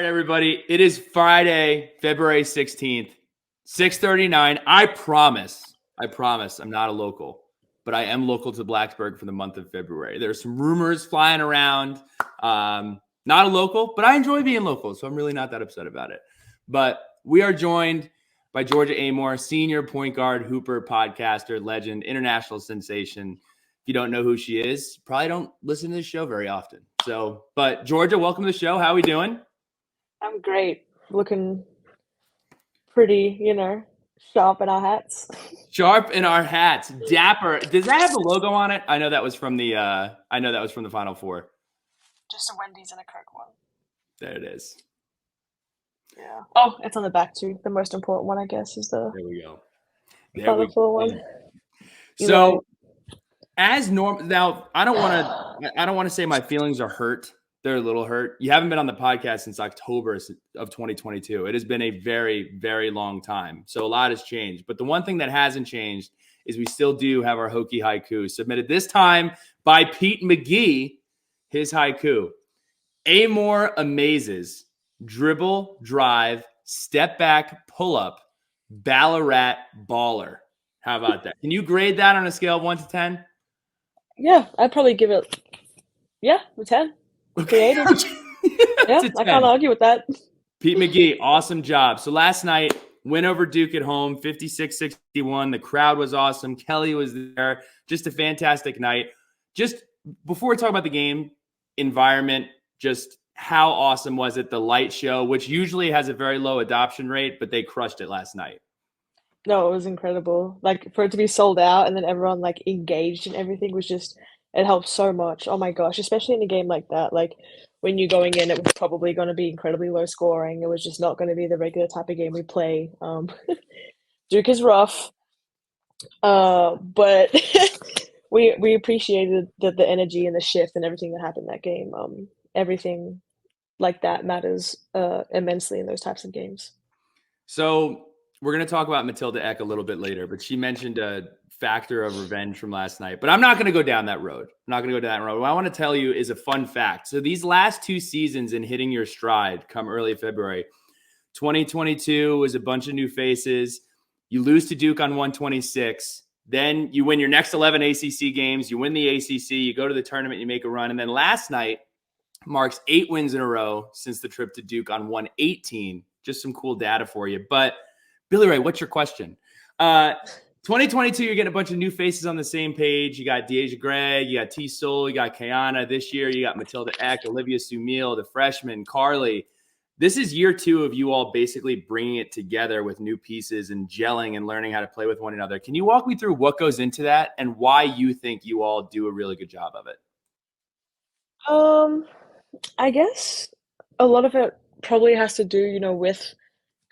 right, everybody. It is Friday, February 16th, 6:39. I promise I'm not a local, but I am local to Blacksburg for the month of February. There's some rumors flying around. Not a local, but I enjoy being local, so I'm really not that upset about it. But we are joined by Georgia Amoore, senior point guard, hooper, podcaster, legend, international sensation. If you don't know who she is, you probably don't listen to this show very often. So, but Georgia, welcome to the show. How are we doing? I'm great. Looking pretty, sharp in our hats. Sharp in our hats. Dapper. Does that have the logo on it? I know that was from the Final Four. Just a Wendy's and a Coke one. There it is. Yeah. Oh, it's on the back too. The most important one, I guess, is the There we go. Final Four one. So, as normal, now I don't want to say my feelings are hurt. They're a little hurt. You haven't been on the podcast since October of 2022. It has been a very, very long time. So a lot has changed. But the one thing that hasn't changed is we still do have our Hokie haiku submitted this time by Pete McGee. His haiku: Amoore amazes, dribble, drive, step back, pull up, Ballarat baller. How about that? Can you grade that on a scale of 1 to 10? Yeah, I'd probably give it, a 10. Okay. Creative. Yeah, I can't argue with that. Pete McGee, awesome job. So last night, win over Duke at home, 56-61. The crowd was awesome. Kelly was there. Just a fantastic night. Just before we talk about the game, environment, just how awesome was it? The light show, which usually has a very low adoption rate, but they crushed it last night. No, it was incredible. Like, for it to be sold out and then everyone, engaged in everything was just, it helped so much. Oh my gosh, especially in a game like that. Like, when you're going in, it was probably going to be incredibly low scoring. It was just not going to be the regular type of game we play. Duke is rough, but we appreciated the energy and the shift and everything that happened in that game. Everything like that matters immensely in those types of games. So we're going to talk about Matilda X a little bit later, but she mentioned a factor of revenge from last night. But I'm not going to go down that road. What I want to tell you is a fun fact. So these last two seasons in hitting your stride come early February. 2022 was a bunch of new faces. You lose to Duke on 126. Then you win your next 11 ACC games. You win the ACC. You go to the tournament. You make a run. And then last night marks 8 wins in a row since the trip to Duke on 118. Just some cool data for you. But Billy Ray, what's your question? 2022, you're getting a bunch of new faces on the same page. You got Deasia Gregg, you got T. Soul, you got Kayana. This year, you got Matilda X, Olivia Sumil, the freshman, Carly. This is year 2 of you all basically bringing it together with new pieces and gelling and learning how to play with one another. Can you walk me through what goes into that and why you think you all do a really good job of it? I guess a lot of it probably has to do, with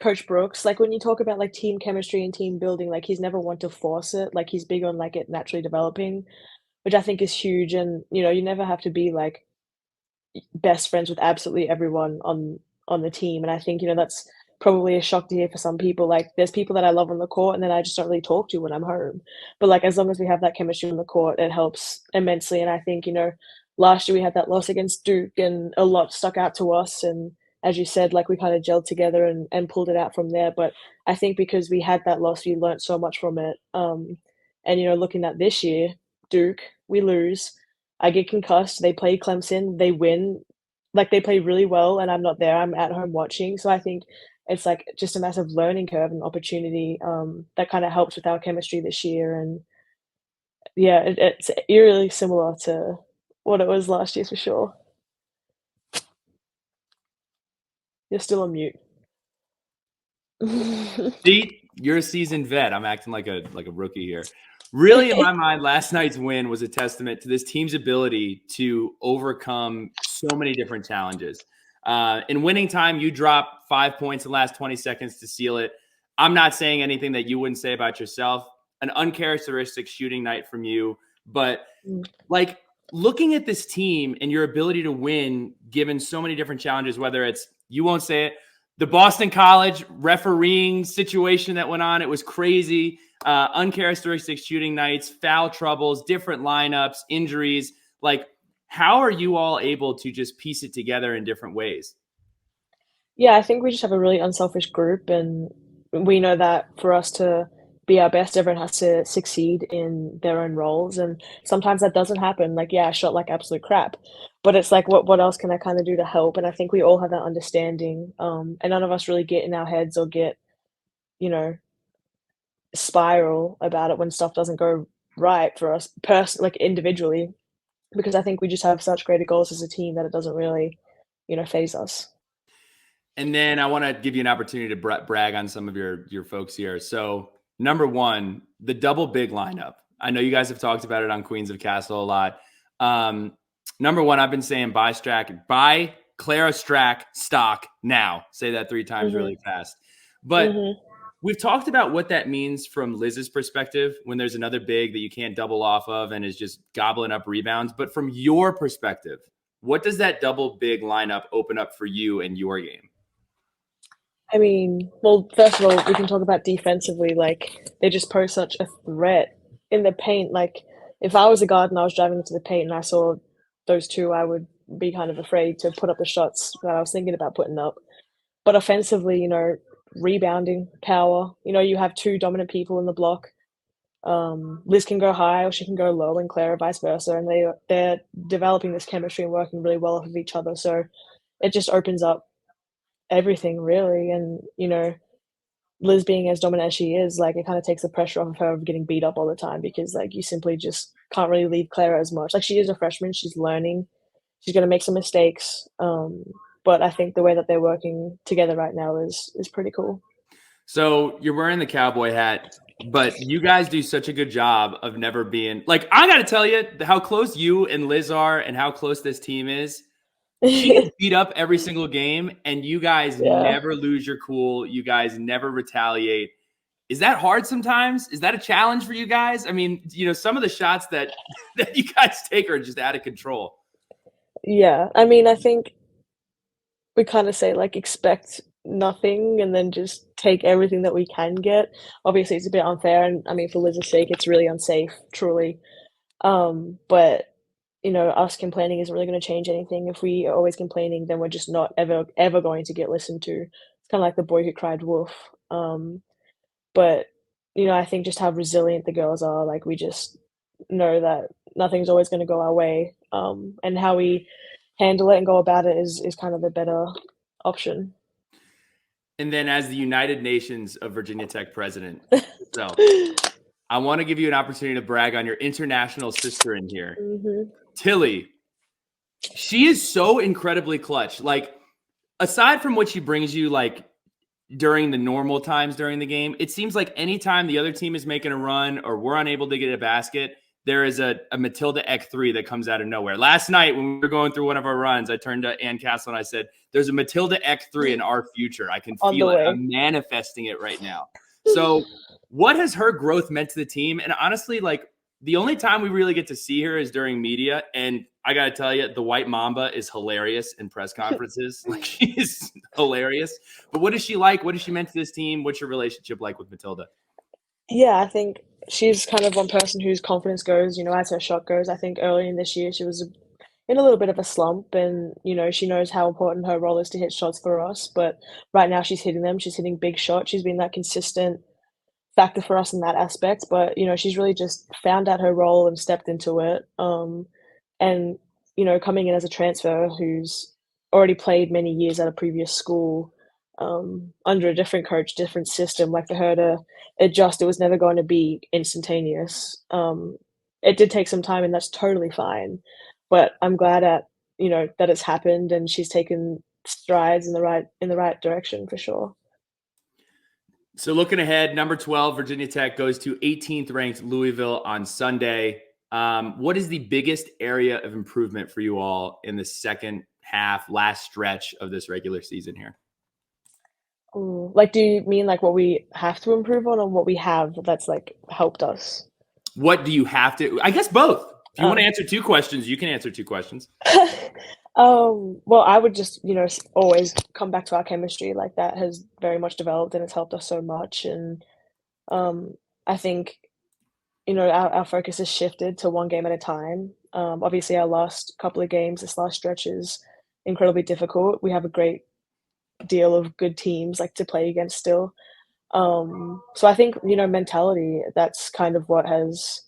Coach Brooks. Like, when you talk about team chemistry and team building, he's never one to force it. He's big on it naturally developing, which I think is huge. And you never have to be best friends with absolutely everyone on the team. And I think that's probably a shock to hear for some people. There's people that I love on the court and then I just don't really talk to when I'm home. But as long as we have that chemistry on the court, it helps immensely. And I think last year we had that loss against Duke and a lot stuck out to us. And as you said, we kind of gelled together and pulled it out from there. But I think because we had that loss, we learned so much from it. And, looking at this year, Duke, we lose. I get concussed. They play Clemson. They win. They play really well, and I'm not there. I'm at home watching. So I think it's just a massive learning curve and opportunity that kind of helps with our chemistry this year. And, yeah, it's eerily similar to what it was last year for sure. You're still on mute. See, you're a seasoned vet. I'm acting like a rookie here. Really, in my mind, last night's win was a testament to this team's ability to overcome so many different challenges. In winning time, you drop 5 points in the last 20 seconds to seal it. I'm not saying anything that you wouldn't say about yourself. An uncharacteristic shooting night from you. But looking at this team and your ability to win, given so many different challenges, whether it's, you won't say it, the Boston College refereeing situation that went on, it was crazy. Uncharacteristic shooting nights, foul troubles, different lineups, injuries. How are you all able to just piece it together in different ways? Yeah, I think we just have a really unselfish group, and we know that for us to be our best, everyone has to succeed in their own roles, and sometimes that doesn't happen. Like, yeah, I shot like absolute crap, but it's like, what else can I kind of do to help? And I think we all have that understanding, and none of us really get in our heads or get, you know, spiral about it when stuff doesn't go right for us, like individually, because I think we just have such greater goals as a team that it doesn't really, phase us. And then I want to give you an opportunity to brag on some of your folks here. So number one, the double big lineup. I know you guys have talked about it on Queens of Cassell a lot. Number one, I've been saying buy Clara Strack stock now. Say that 3 times Mhm. really fast. But Mhm. we've talked about what that means from Liz's perspective when there's another big that you can't double off of and is just gobbling up rebounds. But from your perspective, what does that double big lineup open up for you and your game? I mean, well, first of all, we can talk about defensively. Like, they just pose such a threat in the paint. Like, if I was a guard and I was driving into the paint and I saw those two, I would be kind of afraid to put up the shots that I was thinking about putting up. But offensively, rebounding, power, you have two dominant people in the block. Liz can go high or she can go low, and Clara vice versa, and they're developing this chemistry and working really well off of each other. So it just opens up everything really, and Liz being as dominant as she is, like, it kind of takes the pressure off of her of getting beat up all the time because, like, you simply just can't really leave Clara as much. Like, she is a freshman, she's learning, she's gonna make some mistakes, but I think the way that they're working together right now is pretty cool. So you're wearing the cowboy hat, but you guys do such a good job of never being like, I got to tell you how close you and Liz are and how close this team is. She gets beat up every single game, and you guys Yeah. never lose your cool. You guys never retaliate. Is that hard sometimes? Is that a challenge for you guys? I mean, some of the shots that that you guys take are just out of control. Yeah, I mean, I think we kinda say, like, expect nothing and then just take everything that we can get. Obviously, it's a bit unfair, and, I mean, for Liz's sake, it's really unsafe, truly. But, us complaining isn't really gonna change anything. If we are always complaining, then we're just not ever going to get listened to. It's kinda like the boy who cried wolf. But, I think just how resilient the girls are, like, we just know that nothing's always gonna go our way, and how we handle it and go about it is kind of a better option. And then, as the United Nations of Virginia Tech president, so I want to give you an opportunity to brag on your international sister in here, Mhm. Tilly. She is so incredibly clutch. Like, aside from what she brings you, like during the normal times during the game, it seems like anytime the other team is making a run or we're unable to get a basket, there is a Matilda X3 that comes out of nowhere. Last night, when we were going through one of our runs, I turned to Ann Castle and I said, "There's a Matilda X3 in our future. I can On the feel it. way. I'm manifesting it right now." So, what has her growth meant to the team? And honestly, like, the only time we really get to see her is during media. And I got to tell you, the White Mamba is hilarious in press conferences. Like, she is hilarious. But what is she like? What has she meant to this team? What's your relationship like with Matilda? Yeah, I think she's kind of one person whose confidence goes, as her shot goes. I think early in this year, she was in a little bit of a slump, and, she knows how important her role is to hit shots for us, but right now she's hitting them. She's hitting big shots. She's been that consistent factor for us in that aspect, but, she's really just found out her role and stepped into it, and, coming in as a transfer who's already played many years at a previous school, under a different coach, different system, like, for her to adjust, it was never going to be instantaneous. It did take some time, and that's totally fine, but I'm glad that it's happened and she's taken strides in the right direction for sure. So looking ahead, number 12, Virginia Tech goes to 18th ranked Louisville on Sunday. What is the biggest area of improvement for you all in the second half, last stretch of this regular season here? Ooh, like, do you mean, like, what we have to improve on or what we have that's, like, helped us? What do you have to? I guess both. If you want to Oh. answer 2 questions, you can answer 2 questions. Well, I would just, always come back to our chemistry, like, that has very much developed and it's helped us so much, and, I think, our focus has shifted to one game at a time. Obviously, our last couple of games, this last stretch is incredibly difficult. We have a great deal of good teams like to play against still. So I think, mentality, that's kind of what has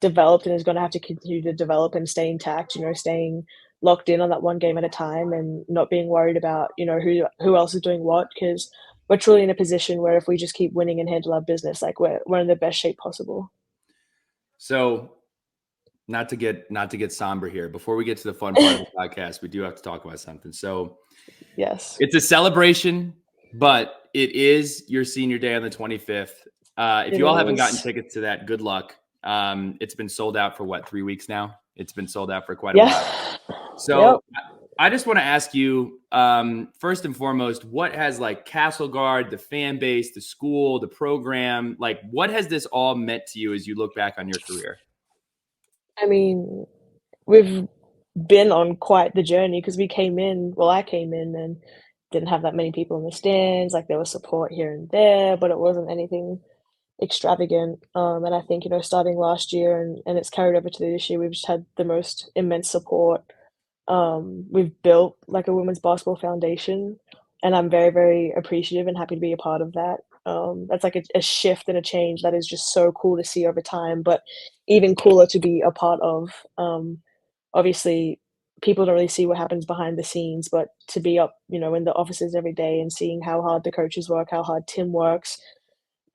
developed and is going to have to continue to develop and stay intact, staying locked in on that one game at a time and not being worried about, who else is doing what, because we're truly in a position where if we just keep winning and handle our business, like we're in the best shape possible. So not to get somber here, before we get to the fun part of the podcast, we do have to talk about something. So yes, it's a celebration, but it is your senior day on the 25th. If you all haven't gotten tickets to that, good luck. It's been sold out for what, 3 weeks now? It's been sold out for quite a while. So I just want to ask you, first and foremost, what has like Cassell Guard, the fan base, the school, the program, like what has this all meant to you as you look back on your career? I mean, we've been on quite the journey because I came in and didn't have that many people in the stands. Like there was support here and there, but it wasn't anything extravagant. And I think, starting last year and it's carried over to this year, we've just had the most immense support. We've built like a women's basketball foundation, and I'm very, very appreciative and happy to be a part of that. That's like a shift and a change that is just so cool to see over time, but even cooler to be a part of. Obviously, people don't really see what happens behind the scenes, but to be up, in the offices every day and seeing how hard the coaches work, how hard Tim works,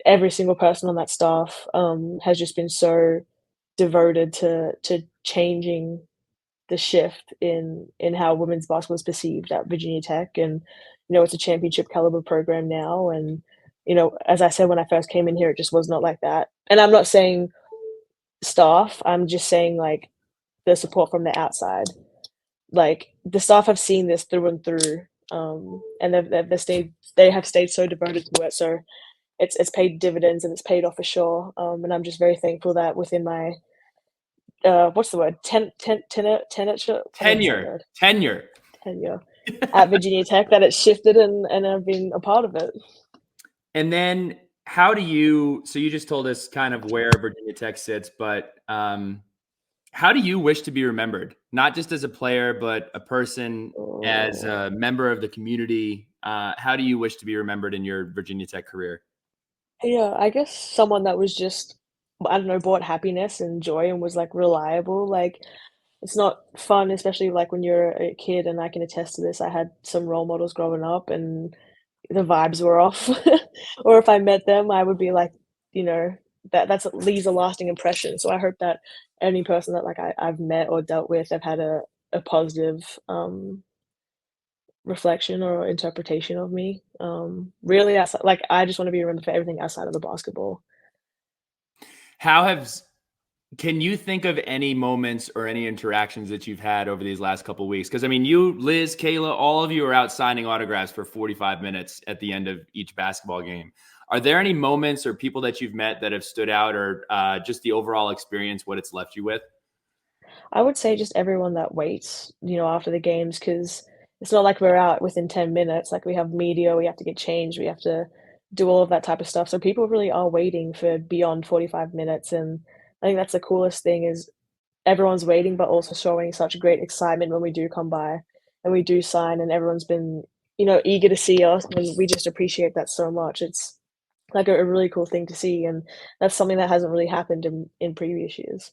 every single person on that staff has just been so devoted to changing the shift in how women's basketball is perceived at Virginia Tech. And it's a championship caliber program now, and as I said when I first came in here, it just was not like that. And I'm not saying staff, I'm just saying like the support from the outside. Like the staff have seen this through and through, and they have stayed so devoted to it. So it's paid dividends and it's paid off for sure. And I'm just very thankful that within my what's the word? Tenure at Virginia Tech, that it's shifted and I've been a part of it. And then so you just told us kind of where Virginia Tech sits, but how do you wish to be remembered? Not just as a player, but a person, as a member of the community. How do you wish to be remembered in your Virginia Tech career? Yeah, I guess someone that was just, I don't know, brought happiness and joy and was like reliable. Like it's not fun, especially like when you're a kid, and I can attest to this. I had some role models growing up and the vibes were off. Or if I met them, I would be like, you know, that leaves a lasting impression. So I hope that any person that like I've met or dealt with, have had a positive reflection or interpretation of me. Really, like I just want to be remembered for everything outside of the basketball. Can you think of any moments or any interactions that you've had over these last couple of weeks? Because I mean, you, Liz, Kayla, all of you are out signing autographs for 45 minutes at the end of each basketball game. Are there any moments or people that you've met that have stood out, or just the overall experience, what it's left you with? I would say just everyone that waits, after the games, because it's not like we're out within 10 minutes. Like we have media, we have to get changed, we have to do all of that type of stuff. So people really are waiting for beyond 45 minutes. And I think that's the coolest thing is everyone's waiting, but also showing such great excitement when we do come by and we do sign, and everyone's been, eager to see us. And we just appreciate that so much. It's like a really cool thing to see. And that's something that hasn't really happened in previous years.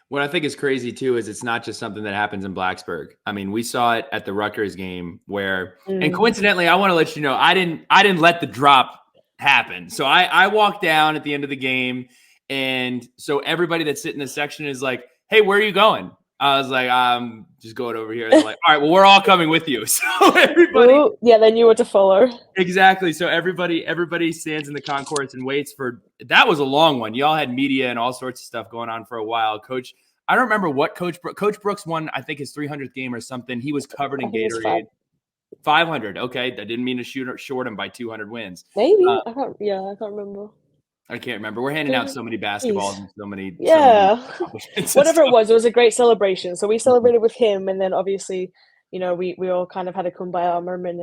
What I think is crazy too is it's not just something that happens in Blacksburg. I mean, we saw it at the Rutgers game where, and coincidentally, I want to let you know, I didn't let the drop happen. So I walked down at the end of the game, and so everybody that's sitting in the section is like, "Hey, where are you going?" I was like, "I'm just going over here." They're like, "All right, well, we're all coming with you." So everybody, Ooh, yeah, they knew what to follow. exactly. So everybody stands in the concourse and waits for. That was a long one. Y'all had media and all sorts of stuff going on for a while. Coach, I don't remember what Coach Brooks won. I think his 300th game or something. He was covered in Gatorade. 500. Okay, that didn't mean to short him by 200 wins. Maybe I can't remember. I can't remember. We're handing out so many basketballs and so many. Whatever it was a great celebration. So we celebrated with him, and then obviously, we all kind of had a kumbaya moment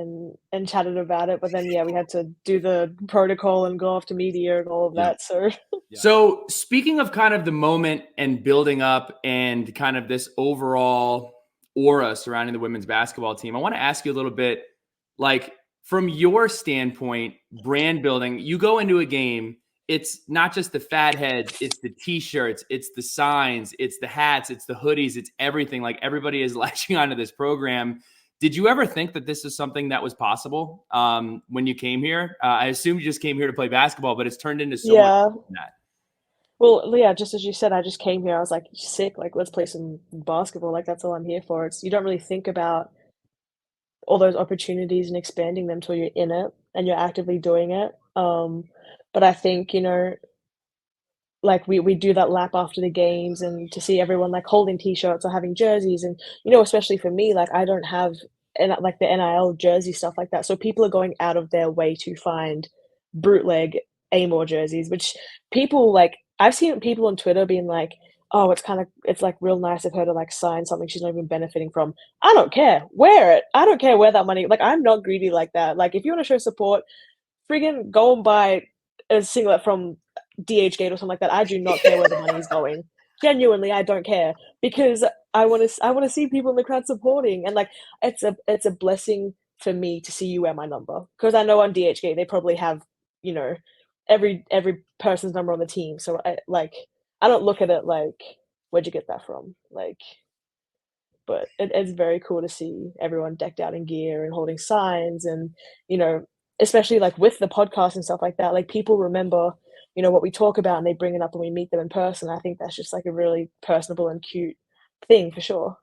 and chatted about it. But then, we had to do the protocol and go off to media and all of that. So, So speaking of kind of the moment and building up and kind of this overall aura surrounding the women's basketball team, I want to ask you a little bit, like from your standpoint, brand building, you go into a game, it's not just the fat heads, it's the t-shirts, it's the signs, it's the hats, it's the hoodies, it's everything. Like everybody is latching onto this program. Did you ever think that this is something that was possible when you came here? I assume you just came here to play basketball, but it's turned into so much more than that. Well, yeah, just as you said, I just came here. I was like, sick. Like, let's play some basketball. Like, that's all I'm here for. You don't really think about all those opportunities and expanding them till you're in it and you're actively doing it. But I think, like we do that lap after the games and to see everyone like holding t-shirts or having jerseys and especially for me, like I don't have like the NIL jersey stuff like that. So people are going out of their way to find bootleg Amoore jerseys, which people like I've seen people on Twitter being like, oh, it's like real nice of her to like sign something she's not even benefiting from. I don't care. Wear it. I don't care where that money, like I'm not greedy like that. Like if you want to show support, friggin' go and buy a singlet from DHgate or something like that. I do not care where the money's going. Genuinely, I don't care because I want to see people in the crowd supporting, and like it's a blessing for me to see you wear my number because I know on DHgate they probably have every person's number on the team. So I don't look at it like where'd you get that from, like. But it's very cool to see everyone decked out in gear and holding signs and especially like with the podcast and stuff like that, like people remember what we talk about and they bring it up when we meet them in person. I think that's just like a really personable and cute thing for sure.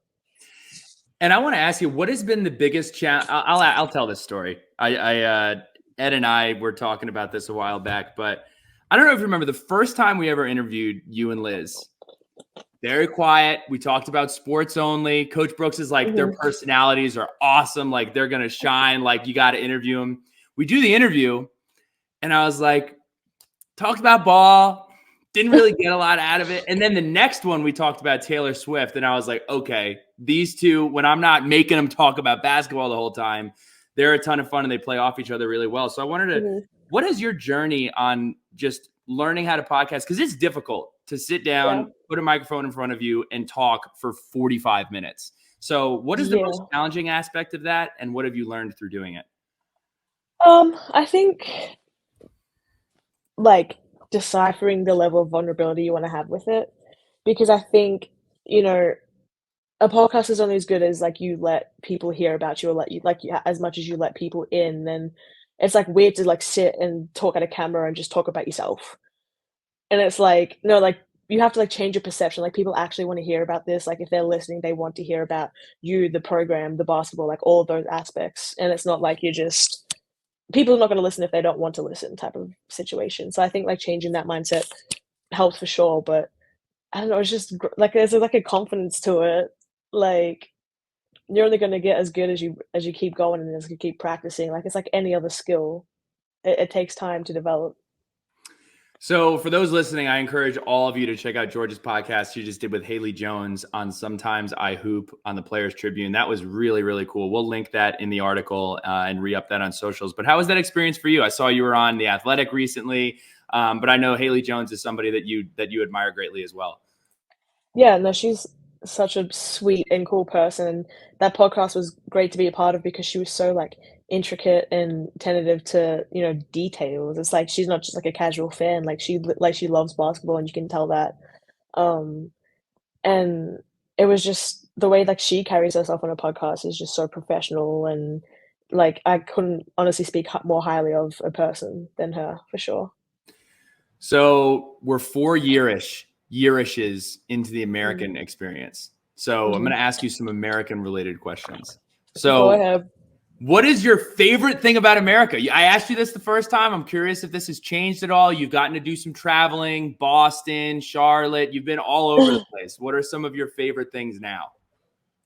And I want to ask you, what has been the biggest challenge? I'll tell this story. Ed and I were talking about this a while back, but I don't know if you remember the first time we ever interviewed you and Liz. Very quiet. We talked about sports only. Coach Brooks is like, their personalities are awesome. Like they're going to shine. Like you got to interview them. We do the interview and I was like, talked about ball, didn't really get a lot out of it. And then the next one, we talked about Taylor Swift. And I was like, okay, these two, when I'm not making them talk about basketball the whole time, they're a ton of fun and they play off each other really well. So I wanted to, what is your journey on just learning how to podcast? Because it's difficult to sit down, put a microphone in front of you and talk for 45 minutes. So what is the most challenging aspect of that? And what have you learned through doing it? I think like deciphering the level of vulnerability you want to have with it, because I think a podcast is only as good as like you let people hear about you or let you as much as you let people in. Then it's like weird to like sit and talk at a camera and just talk about yourself, and it's like no, like you have to like change your perception. Like people actually want to hear about this. Like if they're listening, they want to hear about you, the program, the basketball, like all of those aspects. And it's not like you're just people are not going to listen if they don't want to listen type of situation. So I think like changing that mindset helps for sure. But I don't know, it's just like there's like a confidence to it. Like you're only going to get as good as you keep going and as you keep practicing. Like it's like any other skill. It takes time to develop. So for those listening, I encourage all of you to check out George's podcast she just did with Haley Jones on Sometimes I Hoop on the Players Tribune. That was really, really cool. We'll link that in the article and re-up that on socials. But how was that experience for you? I saw you were on The Athletic recently, but I know Haley Jones is somebody that you admire greatly as well. Yeah, no, she's such a sweet and cool person. And that podcast was great to be a part of because she was so like intricate and tentative to details. It's like she's not just like a casual fan, like she loves basketball and you can tell that. And it was just the way like she carries herself on a podcast is just so professional, and like I couldn't honestly speak more highly of a person than her for sure. So we're 4 yearishes into the American experience. So I'm going to ask you some American related questions. So go ahead. What is your favorite thing about America? I asked you this the first time. I'm curious if this has changed at all. You've gotten to do some traveling, Boston, Charlotte. You've been all over the place. What are some of your favorite things now?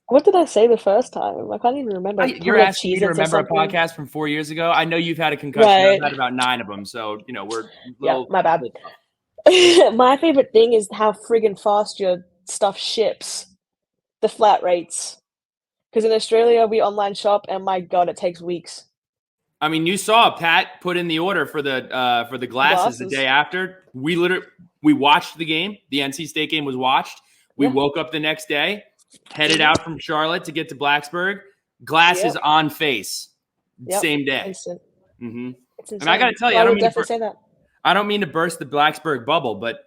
What did I say the first time? I can't even remember. You're asking me to remember a podcast from 4 years ago. I know you've had a concussion. Right. I've had about 9 of them. So, we're my bad. My favorite thing is how friggin' fast your stuff ships. The flat rates. Because in Australia, we online shop, and my God, it takes weeks. I mean, you saw Pat put in the order for the glasses the day after. We watched the game. The NC State game was watched. We woke up the next day, headed out from Charlotte to get to Blacksburg. Glasses on face. Yep. same day. Instant. Mm-hmm. It's insane. And I got to tell you, I would definitely say that. I don't mean to burst the Blacksburg bubble, but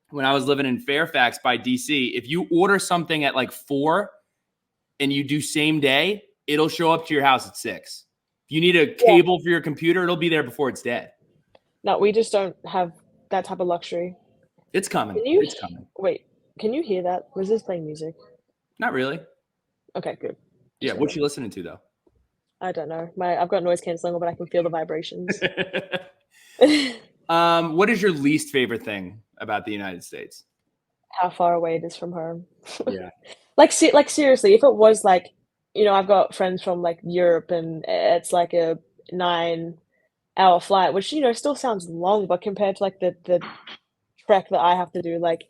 when I was living in Fairfax by DC, if you order something at like 4 and you do same day, it'll show up to your house at 6. If you need a cable for your computer, it'll be there before it's dead. No, we just don't have that type of luxury. It's coming. It's coming. Wait, can you hear that? Was this playing music? Not really. Okay, good. Yeah, what's you listening to though? I don't know. I've got noise canceling, but I can feel the vibrations. What is your least favorite thing about the United States? How far away it is from home. Yeah. Like seriously, if it was like, I've got friends from like Europe and it's like a 9-hour flight, which, still sounds long, but compared to like the trek that I have to do, like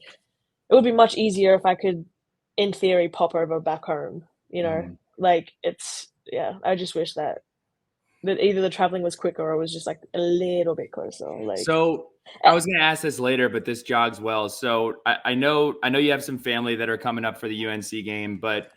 it would be much easier if I could, in theory, pop over back home, like I just wish that either the traveling was quicker or it was just like a little bit closer. Like, so I was going to ask this later, but this jogs well. So I know you have some family that are coming up for the UNC game, but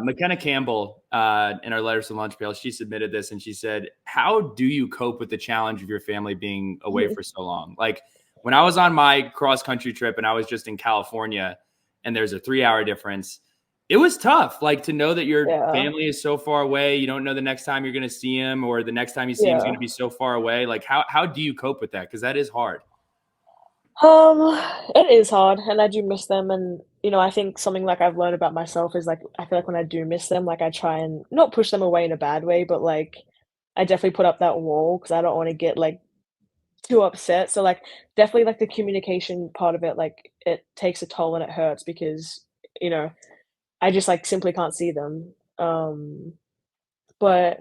McKenna Campbell in our Letters to Lunch Pail, she submitted this and she said, how do you cope with the challenge of your family being away for so long? Like when I was on my cross country trip and I was just in California and there's a 3-hour difference, it was tough, like to know that your family is so far away. You don't know the next time you're going to see him or the next time you see him is going to be so far away. Like how do you cope with that? Because that is hard. It is hard and I do miss them. And, I think something like I've learned about myself is like, I feel like when I do miss them, like I try and not push them away in a bad way, but like I definitely put up that wall because I don't want to get like too upset. So like definitely like the communication part of it, like it takes a toll and it hurts because, I just like simply can't see them. But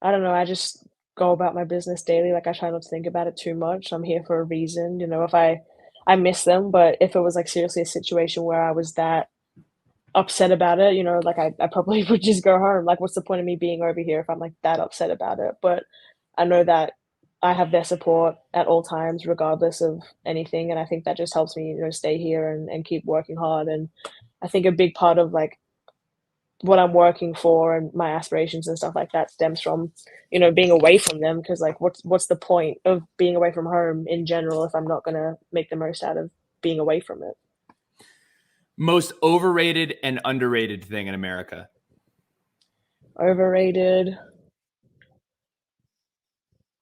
I don't know, I just go about my business daily. Like I try not to think about it too much. I'm here for a reason, if I miss them, but if it was like seriously a situation where I was that upset about it, like I probably would just go home. Like what's the point of me being over here if I'm like that upset about it? But I know that I have their support at all times, regardless of anything. And I think that just helps me, stay here and keep working hard. And I think a big part of like what I'm working for and my aspirations and stuff like that stems from, being away from them. Cause like, what's the point of being away from home in general if I'm not going to make the most out of being away from it? Most overrated and underrated thing in America? Overrated.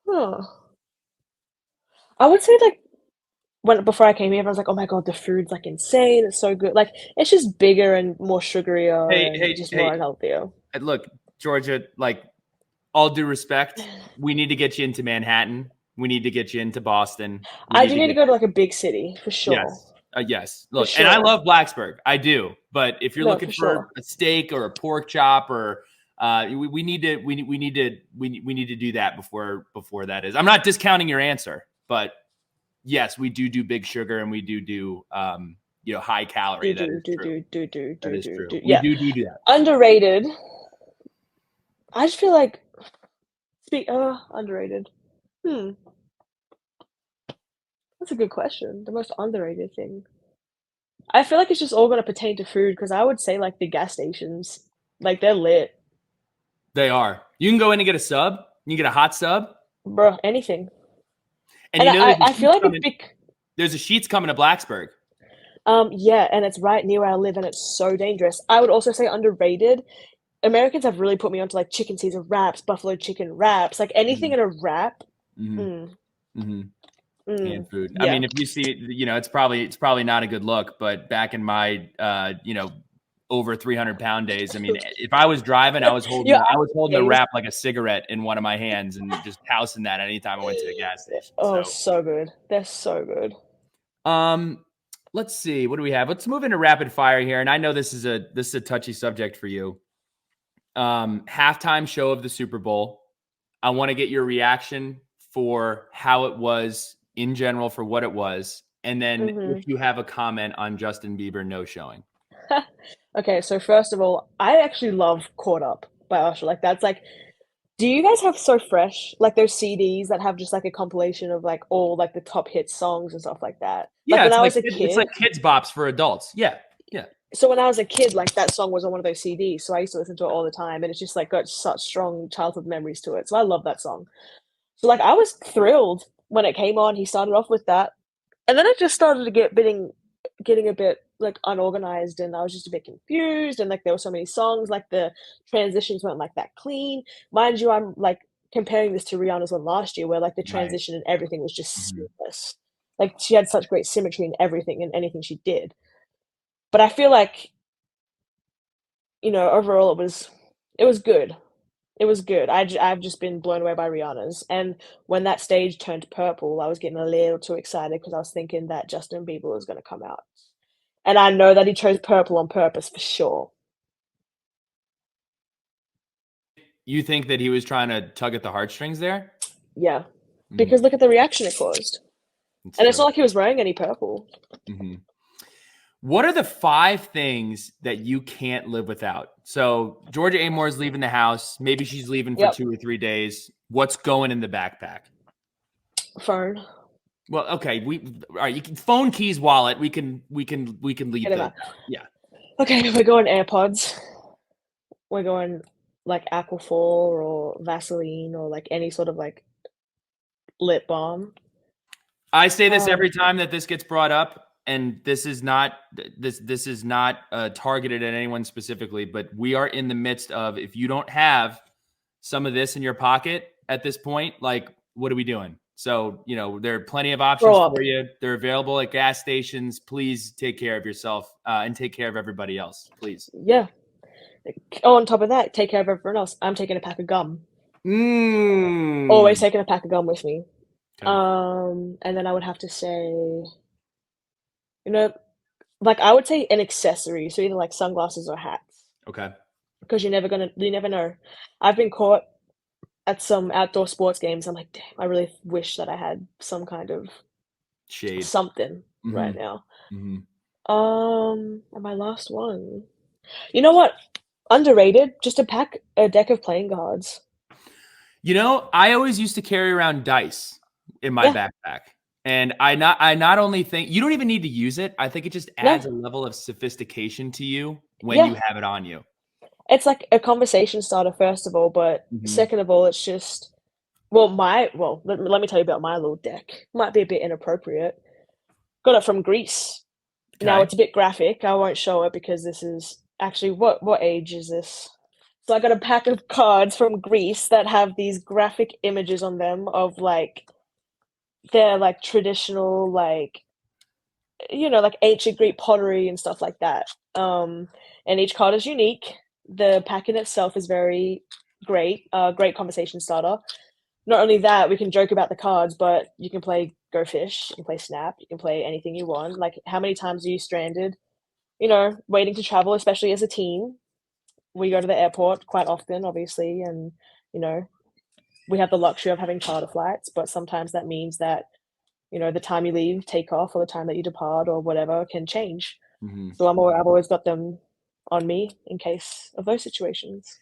Huh. I would say like before I came here, I was like, oh my God, the food's like insane. It's so good. Like it's just bigger and more sugarier and just more unhealthier. Look, Georgia, like all due respect, we need to get you into Manhattan. We need to get you into Boston. I do need to go to like a big city for sure. Yes. Yes. Look, and I love Blacksburg. I do. But if you're looking for a steak or a pork chop or we need to do that before that is. I'm not discounting your answer, but yes, we do big sugar and we do high calorie. That is true. Yeah. We do that. Underrated. I just feel like underrated. That's a good question. The most underrated thing. I feel like it's just all going to pertain to food because I would say like the gas stations, like they're lit. They are. You can go in and get a sub. You can get a hot sub. Bro, anything. And I feel like there's a Sheetz coming to Blacksburg. Yeah, and it's right near where I live and it's so dangerous. I would also say underrated. Americans have really put me onto like chicken Caesar wraps, buffalo chicken wraps, like anything in a wrap. And food. Yeah. I mean, if you see, it's probably not a good look, but back in my, over 300-pound days, I mean, if I was driving, I was holding a wrap like a cigarette in one of my hands and just housing that anytime I went to the gas station. Oh, so good. They're so good. Let's see. What do we have? Let's move into rapid fire here. And I know this is a touchy subject for you. Halftime show of the Super Bowl. I want to get your reaction for how it was in general, for what it was. And then if you have a comment on Justin Bieber no showing. Okay, so first of all, I actually love Caught Up by Usher. Like that's like, do you guys have So Fresh? Like those CDs that have just like a compilation of like all like the top hit songs and stuff like that? Yeah, like when I was a kid, it's like kids bops for adults. Yeah. So when I was a kid, like that song was on one of those CDs, so I used to listen to it all the time, and it's just like got such strong childhood memories to it. So I love that song. So like I was thrilled when it came on. He started off with that, and then it just started to getting a bit like unorganized, and I was just a bit confused. And like there were so many songs, like the transitions weren't like that clean. Mind you, I'm like comparing this to Rihanna's one last year, where like the Right. transition and everything was just Mhm. seamless. Like she had such great symmetry in everything and anything she did. But I feel like, overall it was good. It was good. I've just been blown away by Rihanna's, and when that stage turned purple, I was getting a little too excited because I was thinking that Justin Bieber was gonna come out, and I know that he chose purple on purpose for sure. You think that he was trying to tug at the heartstrings there? Yeah, Mm, because look at the reaction it caused, that's and it's true. not like he was wearing any purple. Mhm. What are the 5 things that you can't live without? So Georgia Amore is leaving the house. Maybe she's leaving for Yep, 2 or 3 days. What's going in the backpack? phone. Well, okay, all right. You can phone, keys, wallet. We can Get leave him those out. out. Yeah. Okay, we're going AirPods. We're going like Aquaphor or Vaseline or like any sort of like lip balm. I say this Um, every time that this gets brought up, and this is not targeted at anyone specifically, but we are in the midst of, if you don't have some of this in your pocket at this point, like, what are we doing? So, there are plenty of options Grow up. for you. They're available at gas stations. Please take care of yourself and take care of everybody else, please. Yeah. Oh, on top of that, take care of everyone else. I'm taking a pack of gum. Always Mm. taking a pack of gum with me. Okay. And then I would have to say, you know, like I would say an accessory, so either like sunglasses or hats, Okay. because you never know. I've been caught at some outdoor sports games. I'm like, damn, I really wish that I had some kind of Shade. something Hmm. right now. Hmm. And my last one. You know what? Underrated. Just a deck of playing cards. I always used to carry around dice in my Yeah, backpack. And I not only think you don't even need to use it, I think it just no, adds a level of sophistication to you when yeah. you have it on you. It's like a conversation starter, first of all, but Hmm. second of all, it's just let me tell you about my little deck. Might be a bit inappropriate. Got it from Greece. Now Okay. it's a bit graphic. I won't show it because this is actually what age is this? So I got a pack of cards from Greece that have these graphic images on them of like their like traditional like like ancient Greek pottery and stuff like that. And each card is unique. The pack in itself is very great. Great conversation starter. Not only that, we can joke about the cards, but you can play Go Fish, you can play Snap, you can play anything you want. Like, how many times are you stranded, waiting to travel, especially as a team? We go to the airport quite often, obviously, and, you know, we have the luxury of having charter flights, but sometimes that means that, the time you leave, take off, or the time that you depart, or whatever can change. Hmm. So I've always got them on me in case of those situations.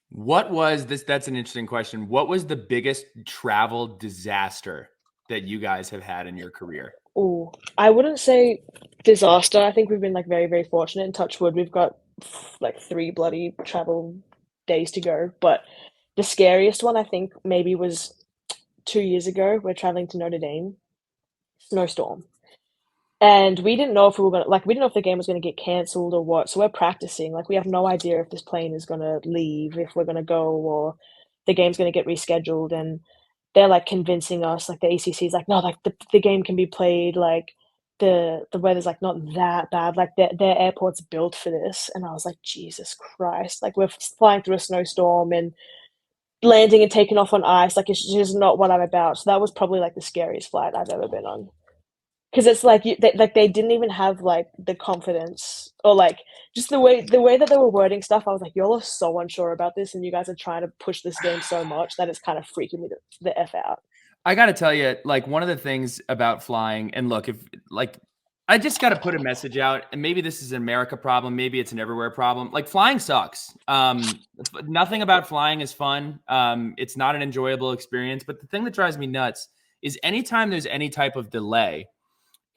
What was this? That's an interesting question. What was the biggest travel disaster that you guys have had in your career? Oh, I wouldn't say disaster. I think we've been like very, very fortunate. In touch wood, we've got like 3 bloody travel days to go. But the scariest one I think maybe was 2 years ago. We're traveling to Notre Dame, snowstorm. And we didn't know if we didn't know if the game was gonna get cancelled or what. So we're practicing. Like we have no idea if this plane is gonna leave, if we're gonna go, or the game's gonna get rescheduled. And they're like convincing us, like the ACC is like, no, like the game can be played. Like the weather's like not that bad. Like their airport's built for this. And I was like, Jesus Christ! Like we're flying through a snowstorm and landing and taking off on ice. Like it's just not what I'm about. So that was probably like the scariest flight I've ever been on. Because it's like they didn't even have like the confidence or like just the way that they were wording stuff. I was like, y'all are so unsure about this, and you guys are trying to push this game so much that it's kind of freaking me the f out. I got to tell you, like, one of the things about flying, and look, if like, I just got to put a message out, and maybe this is an America problem, maybe it's an everywhere problem. Like, flying sucks. Nothing about flying is fun. It's not an enjoyable experience. But the thing that drives me nuts is anytime there's any type of delay,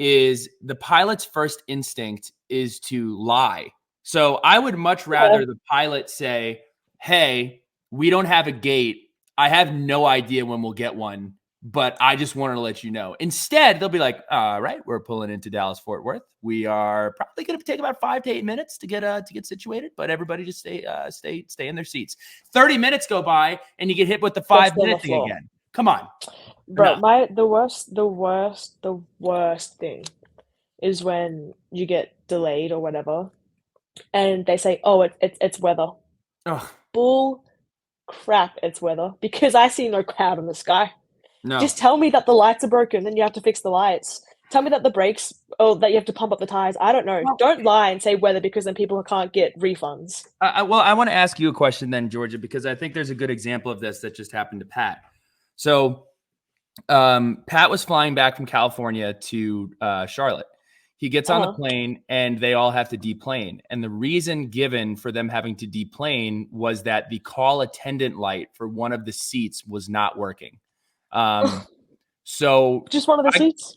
is the pilot's first instinct is to lie. So I would much rather the pilot say, hey, we don't have a gate. I have no idea when we'll get one, but I just wanted to let you know. Instead, they'll be like, all right, we're pulling into Dallas-Fort Worth. We are probably going to take about 5 to 8 minutes to get situated, but everybody just stay in their seats. 30 minutes go by and you get hit with the 5-minute thing again. Come on. Bro, the worst thing is when you get delayed or whatever, and they say, "Oh, it's weather." Ugh. Bull crap! It's weather because I see no cloud in the sky. No. Just tell me that the lights are broken, and you have to fix the lights. Tell me that the brakes, or that you have to pump up the tires. I don't know. Don't lie and say weather because then people can't get refunds. Well, I want to ask you a question then, Georgia, because I think there's a good example of this that just happened to Pat. So Pat was flying back from California to Charlotte. He gets on the plane and they all have to deplane. And the reason given for them having to deplane was that the call attendant light for one of the seats was not working. So just one of the seats.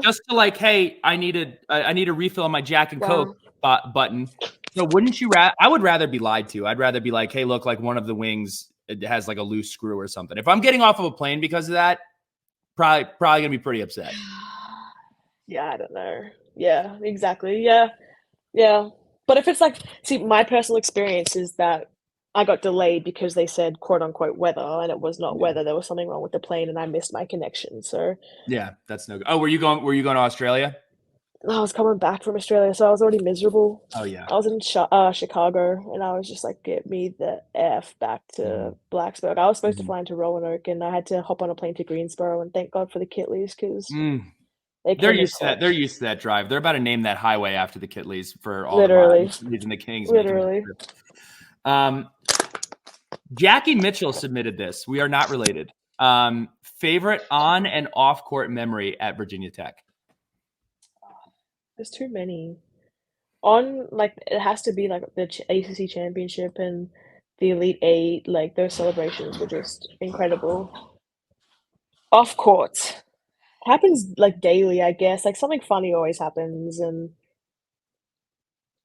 Just to like, hey, I need a refill on my Jack and Coke button. So wouldn't you? I would rather be lied to. I'd rather be like, hey, look, like one of the wings it has like a loose screw or something. If I'm getting off of a plane because of that, probably gonna be pretty upset. Yeah, I don't know. Yeah, exactly. Yeah. But if it's like, see, my personal experience is that I got delayed because they said quote unquote weather, and it was not weather. There was something wrong with the plane, and I missed my connection. So yeah, that's no good. Oh, were you going to Australia? I was coming back from Australia, so I was already miserable. Oh yeah. I was in Chicago, and I was just like, get me the F back to Blacksburg. I was supposed to fly into Roanoke, and I had to hop on a plane to Greensboro, and thank God for the Kitleys because they're used to that. They're used to that drive. They're about to name that highway after the Kitleys for all literally the reason the Kings. Literally. Jackie Mitchell submitted this. We are not related. Favorite on and off court memory at Virginia Tech. There's too many. On, like, it has to be like the ACC championship and the Elite Eight. Like, those celebrations were just incredible. Off court happens like daily, I guess. Like, something funny always happens, and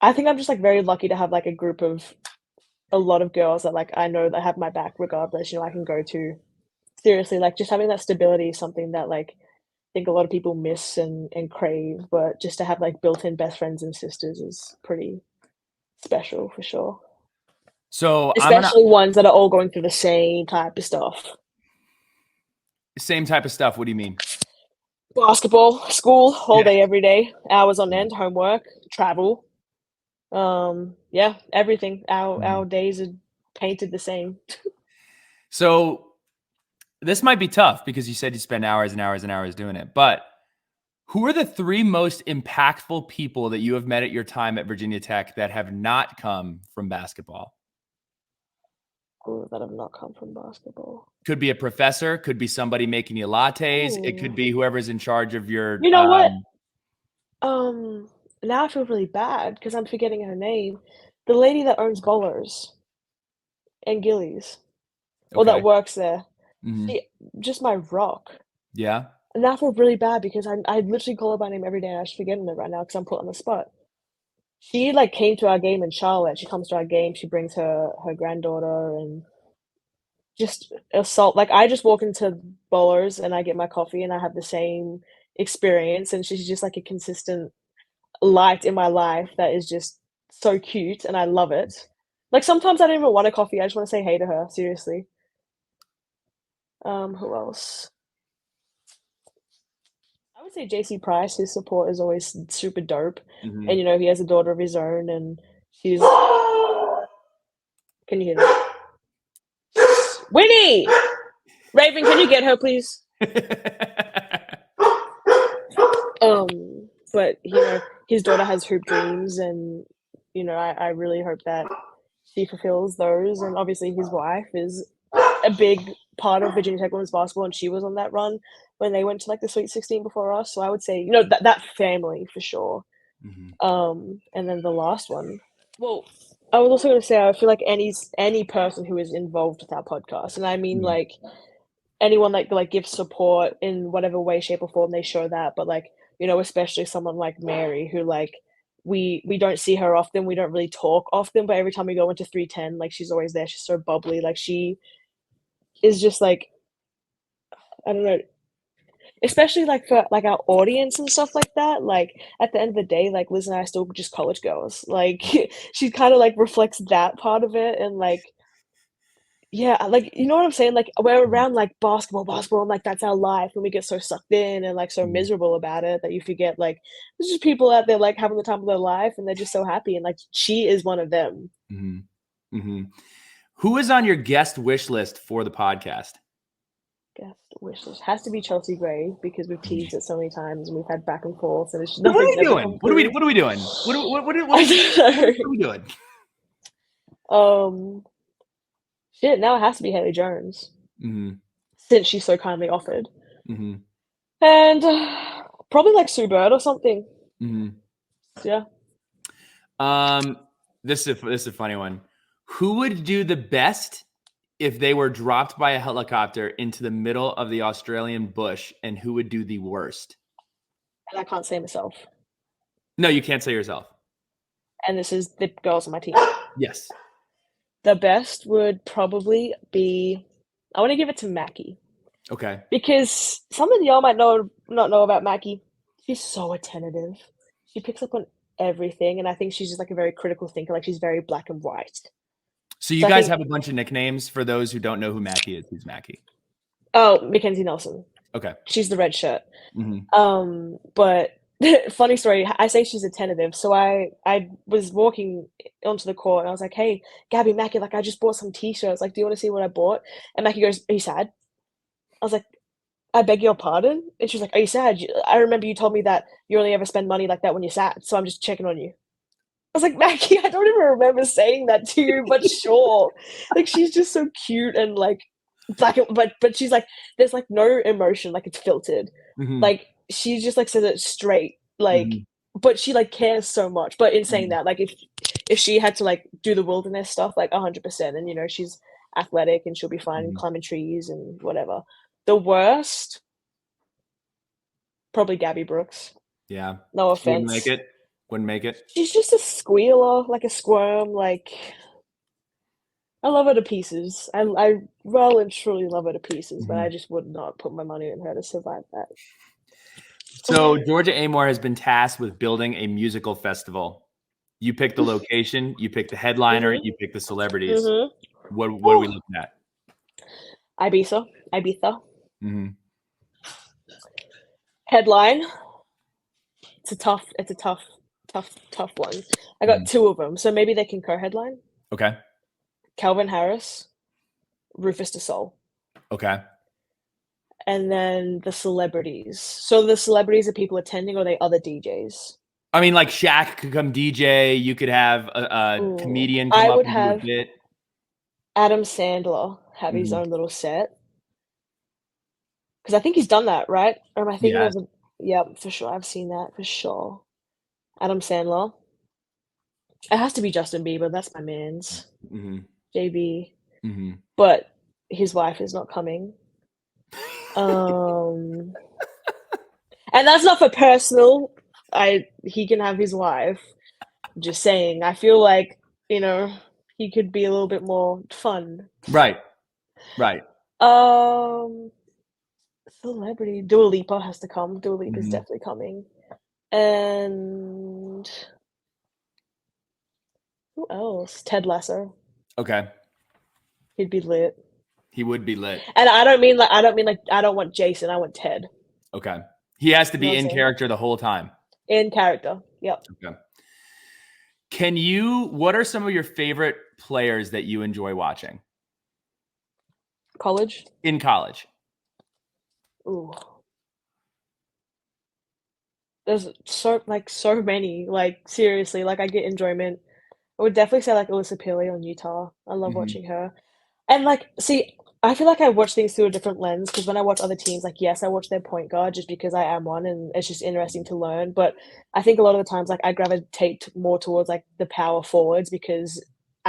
I think I'm just like very lucky to have like a group of a lot of girls that like I know that have my back regardless. I can go to. Seriously, like just having that stability is something that like I think a lot of people miss and crave, but just to have like built-in best friends and sisters is pretty special for sure. So especially ones that are all going through the same type of stuff. Same type of stuff. What do you mean? Basketball, school, all day, every day, hours on end, homework, travel. Yeah, everything. Our days are painted the same. So this might be tough because you said you spend hours and hours and hours doing it, but who are the 3 most impactful people that you have met at your time at Virginia Tech that have not come from basketball? That have not come from basketball. Could be a professor, could be somebody making you lattes. It could be whoever's in charge of your. You know what? Now I feel really bad because I'm forgetting her name. The lady that owns Bowlers and Gillies, or that works there. She, just my rock. Yeah. And now I feel really bad because I literally call her by name every day, and I'm just forgetting it right now because I'm put on the spot. She like came to our game in Charlotte. She comes to our game. She brings her granddaughter and just assault. Like I just walk into Bowlers and I get my coffee and I have the same experience. And she's just like a consistent light in my life that is just so cute, and I love it. Like sometimes I don't even want a coffee. I just want to say hey to her. Seriously. Who else? I would say JC Price. His support is always super dope. And he has a daughter of his own, and she's. Can you hear that? Winnie! Raven, can you get her, please? But his daughter has hoop dreams, and I really hope that she fulfills those. And obviously, his wife is a big part of Virginia Tech women's basketball, and she was on that run when they went to like the Sweet 16 before us. So I would say, that family for sure. And then the last one. Well, I was also going to say I feel like any person who is involved with our podcast, and I mean like anyone like gives support in whatever way, shape, or form, they show that. But like, you know, especially someone like Mary, who like we don't see her often, we don't really talk often, but every time we go into 310, like she's always there. She's so bubbly. Like she is just like, I don't know, especially like for like our audience and stuff like that. Like at the end of the day, like Liz and I are still just college girls. Like she kind of like reflects that part of it, and like yeah, like you know what I'm saying? Like we're around like basketball, and like that's our life, and we get so sucked in and like so Mhm. miserable about it that you forget like there's just people out there like having the time of their life, and they're just so happy, and like she is one of them. Mhm. Mhm. Who is on your guest wish list for the podcast? Guest wish list has to be Chelsea Gray because we've teased it so many times and we've had back and forth, and it's just What are nothing's we ever doing? come through. What are we doing? I don't What are we doing? know. Shit. Now it has to be Haley Jones Mhm. since she's so kindly offered, Mhm. and probably like Sue Bird or something. Mhm. Yeah. This is a funny one. Who would do the best if they were dropped by a helicopter into the middle of the Australian bush, and who would do the worst? And I can't say myself. No, you can't say yourself. And this is the girls on my team. Yes. The best would probably be, I want to give it to Mackie Okay. because some of y'all might not know about Mackie. She's so attentive. She picks up on everything, and I think she's just like a very critical thinker. Like she's very black and white. So you So I guys think, have a bunch of nicknames for those who don't know who Mackie is. Who's Mackie? oh, Mackenzie Nelson. Okay. She's the red shirt. Mm-hmm. But funny story, I say she's attentive. So I was walking onto the court and I was like, hey, Gabby, Mackie, like I just bought some t-shirts. Like, do you want to see what I bought? And Mackie goes, are you sad? I was like, I beg your pardon? And she's like, are you sad? I remember you told me that you only ever spend money like that when you're sad. So I'm just checking on you. I was like, Mackie, I don't even remember saying that to you, but sure. Like she's just so cute and like black and but she's like, there's like no emotion, like it's filtered. Mm-hmm. Like she just like says it straight. Like Mm-hmm. but she like cares so much. But in saying Mm-hmm. that, like if she had to like do the wilderness stuff, like 100%, and you know, she's athletic and she'll be fine Mm-hmm. climbing trees and whatever. The worst, probably Gabby Brooks. Yeah. No Wouldn't make offense. it. Wouldn't make it. She's just a squealer, like a squirm, like I love her to pieces. I well and truly love her to pieces, but Mm-hmm. I just would not put my money on her to survive that. So Georgia Amoore has been tasked with building a musical festival. You pick the location, you pick the headliner, Mhm. you pick the celebrities. Mhm. What are we looking at? Ibiza. Mm-hmm. Headline. It's a tough one. I got Mm-hmm. two of them, so maybe they can co-headline. Okay. Calvin Harris, Rufus Du Sol, Okay. and then the celebrities. So the celebrities are people attending, or are they other DJs? I mean, like Shaq could come DJ. You could have a Ooh. comedian come I up would and do a have bit. Adam Sandler have his Mhm. own little set. Because I think he's done that, right? Or am I thinking Yes. of yep, for sure. I've seen that for sure. Adam Sandler. It has to be Justin Bieber. That's my man's. Mhm. JB. Mhm. But his wife is not coming. Um, and that's not for personal. He can have his wife. Just saying. I feel like, you know, he could be a little bit more fun. Right. Right. Um, Celebrity. Dua Lipa has to come. Dua Lipa's Mhm. definitely coming. And who else? Ted Lasso. Okay. He'd be lit. He would be lit. And I don't mean like I don't want Jason, I want Ted. Okay. He has to You know be what I'm in saying? character the whole time. In character. Yep. Okay. What are some of your favorite players that you enjoy watching College. in college? Ooh. There's so many. Like seriously, like I get enjoyment. I would definitely say like Alyssa Peely on Utah. I love Mhm. watching her. And like, see, I feel like I watch things through a different lens because when I watch other teams, like yes, I watch their point guard just because I am one and it's just interesting to learn. But I think a lot of the times, like I gravitate more towards like the power forwards because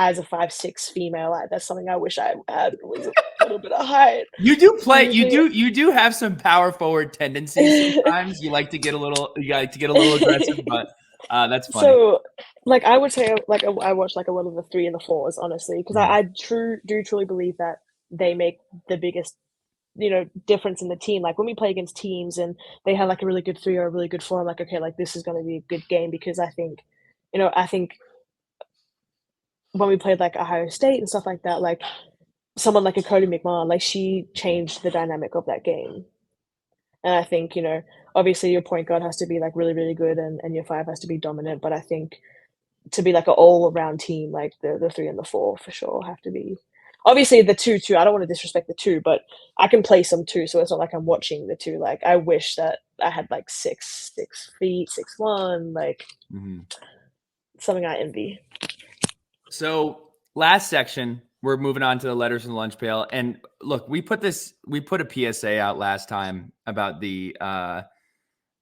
as a 5'6" female, that's something I wish I had was a little bit of height. You do play. Usually, You do have some power forward tendencies. Sometimes you like to get a little. You like to get a little aggressive, but that's funny. So, like, I would say, like, I watch like a lot of the 3 and the 4s, honestly, because I do truly believe that they make the biggest, difference in the team. Like when we play against teams and they have like a really good 3 or a really good 4, I'm like, okay, like this is going to be a good game because I think when we played like Ohio State and stuff like that, like someone like a Cody McMahon, like she changed the dynamic of that game. And I think, obviously your point guard has to be like really, really good and your 5 has to be dominant. But I think to be like an all around team, like the 3 and the 4 for sure have to be. Obviously the 2 too. I don't want to disrespect the 2, but I can play some 2, so it's not like I'm watching the 2. Like I wish that I had like 6 feet, 6'1", like something I envy. So last section, we're moving on to the letters from the lunch pail. And look, we put a PSA out last time about the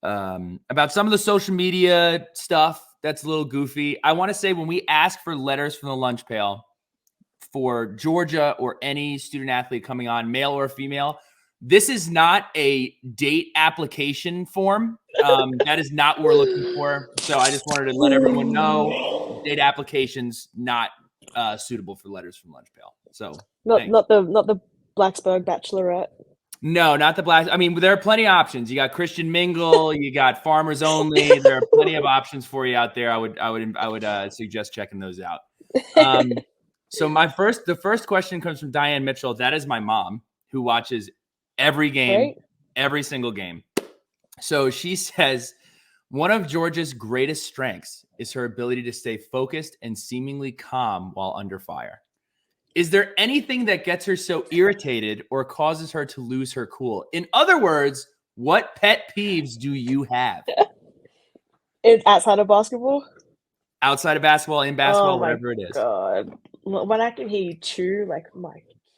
about some of the social media stuff that's a little goofy. I want to say when we ask for letters from the lunch pail for Georgia or any student athlete coming on, male or female, this is not a date application form. That is not what we're looking for. So I just wanted to let everyone know date applications not suitable for letters from lunch pail. So not the Blacksburg Bachelorette. No, not the black. I mean, there are plenty of options. You got Christian Mingle, you got Farmers Only. There are plenty of options for you out there. I would suggest checking those out. So the first question comes from Diane Mitchell. That is my mom, who watches every game, Right? every single game. So she says, one of Georgia's greatest strengths is her ability to stay focused and seemingly calm while under fire. Is there anything that gets her so irritated or causes her to lose her cool? In other words, what pet peeves do you have? It's outside of basketball? Outside of basketball, in basketball, Oh my whatever it is. God. When I can hear you chew, like,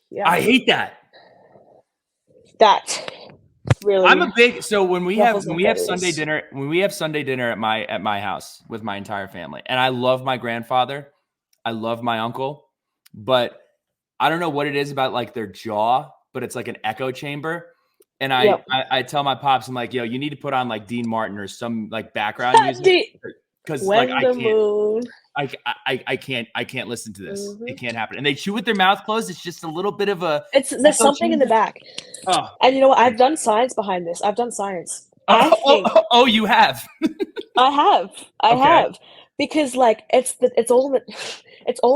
yeah. I hate that. That really. I'm a big when we have feathers. Sunday dinner at my house with my entire family, and I love my grandfather, I love my uncle, but I don't know what it is about like their jaw, but it's like an echo chamber. And I tell my pops, I'm like, yo, you need to put on like Dean Martin or some like background music because like I can't listen to this. It can't happen. And they chew with their mouth closed. It's just a little bit of there's something in the back. Oh. And you know what? I've done science behind this. I've done science. You have. I have. Because like it's all in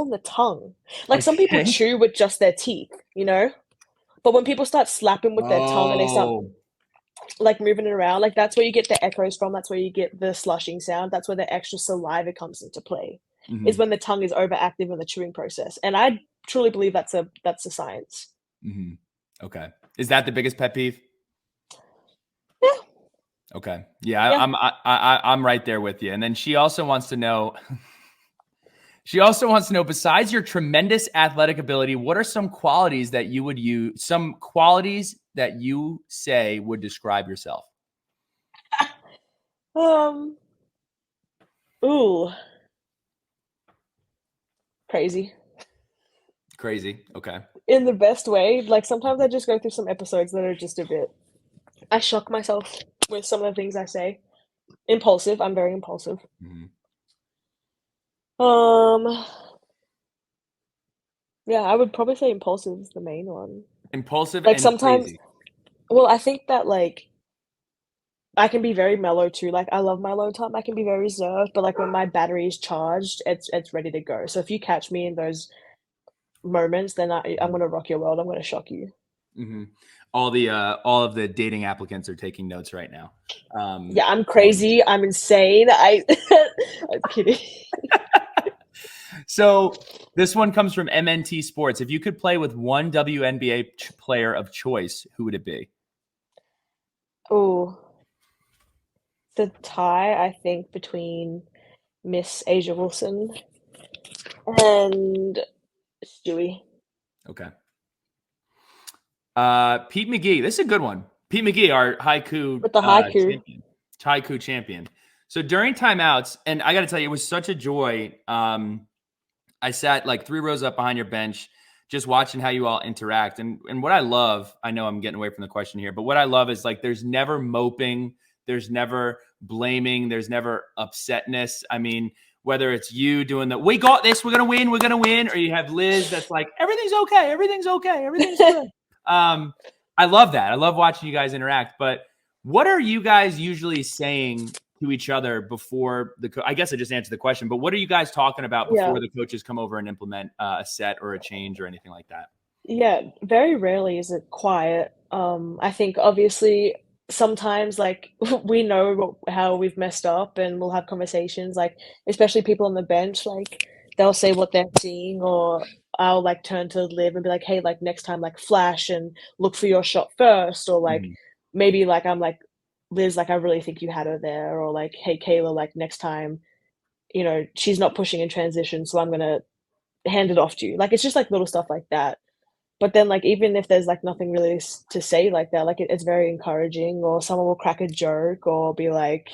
the tongue. Like some people chew with just their teeth, But when people start slapping with their tongue and they start like moving it around, like that's where you get the echoes from. That's where you get the slushing sound. That's where the extra saliva comes into play. Is when the tongue is overactive in the chewing process. And I truly believe that's a science. Okay. Is that the biggest pet peeve? Yeah. Okay. Yeah. I'm right there with you. And then she also wants to know. Besides your tremendous athletic ability, what are some qualities that you would use? Some qualities that you say would describe yourself? Crazy. Okay. In the best way. Like sometimes I just go through some episodes that are just a bit. I shock myself with some of the things I say. Impulsive. I'm very impulsive. Yeah, I would probably say impulsive is the main one. Impulsive, like and sometimes. crazy. Well, I think that like I can be very mellow too. Like I love my alone time. I can be very reserved, but like when my battery is charged, it's ready to go. So if you catch me in those moments, then I'm gonna rock your world. I'm gonna shock you. All of the dating applicants are taking notes right now. Yeah, I'm crazy. I'm insane. I'm kidding. So this one comes from MNT Sports. If you could play with one WNBA player of choice, who would it be? Oh, the tie, I think, between Miss Asia Wilson and Stewie. Okay. Pete McGee. This is a good one. Pete McGee, our haiku with the haiku champion. So during timeouts, and I got to tell you, it was such a joy. I sat like 3 rows up behind your bench, just watching how you all interact. And what I love, I know I'm getting away from the question here, but what I love is like there's never moping, there's never blaming, there's never upsetness. I mean, whether it's you doing the "we got this, we're gonna win," or you have Liz that's like everything's okay, everything's good. I love that. I love watching you guys interact. But what are you guys usually saying to each other before I guess I just answered the question, but what are you guys talking about before the coaches come over and implement a set or a change or anything like that? Yeah, very rarely is it quiet. I think obviously sometimes like we know how we've messed up and we'll have conversations like especially people on the bench like they'll say what they're seeing or I'll like turn to Liv and be like, hey, like next time like flash and look for your shot first or like Mhm. maybe like I'm like Liz, like I really think you had her there or like, hey Kayla, like next time, she's not pushing in transition, so I'm gonna hand it off to you. Like it's just like little stuff like that. But then, like, even if there's, like, nothing really to say like that, like, it's very encouraging, or someone will crack a joke or be like,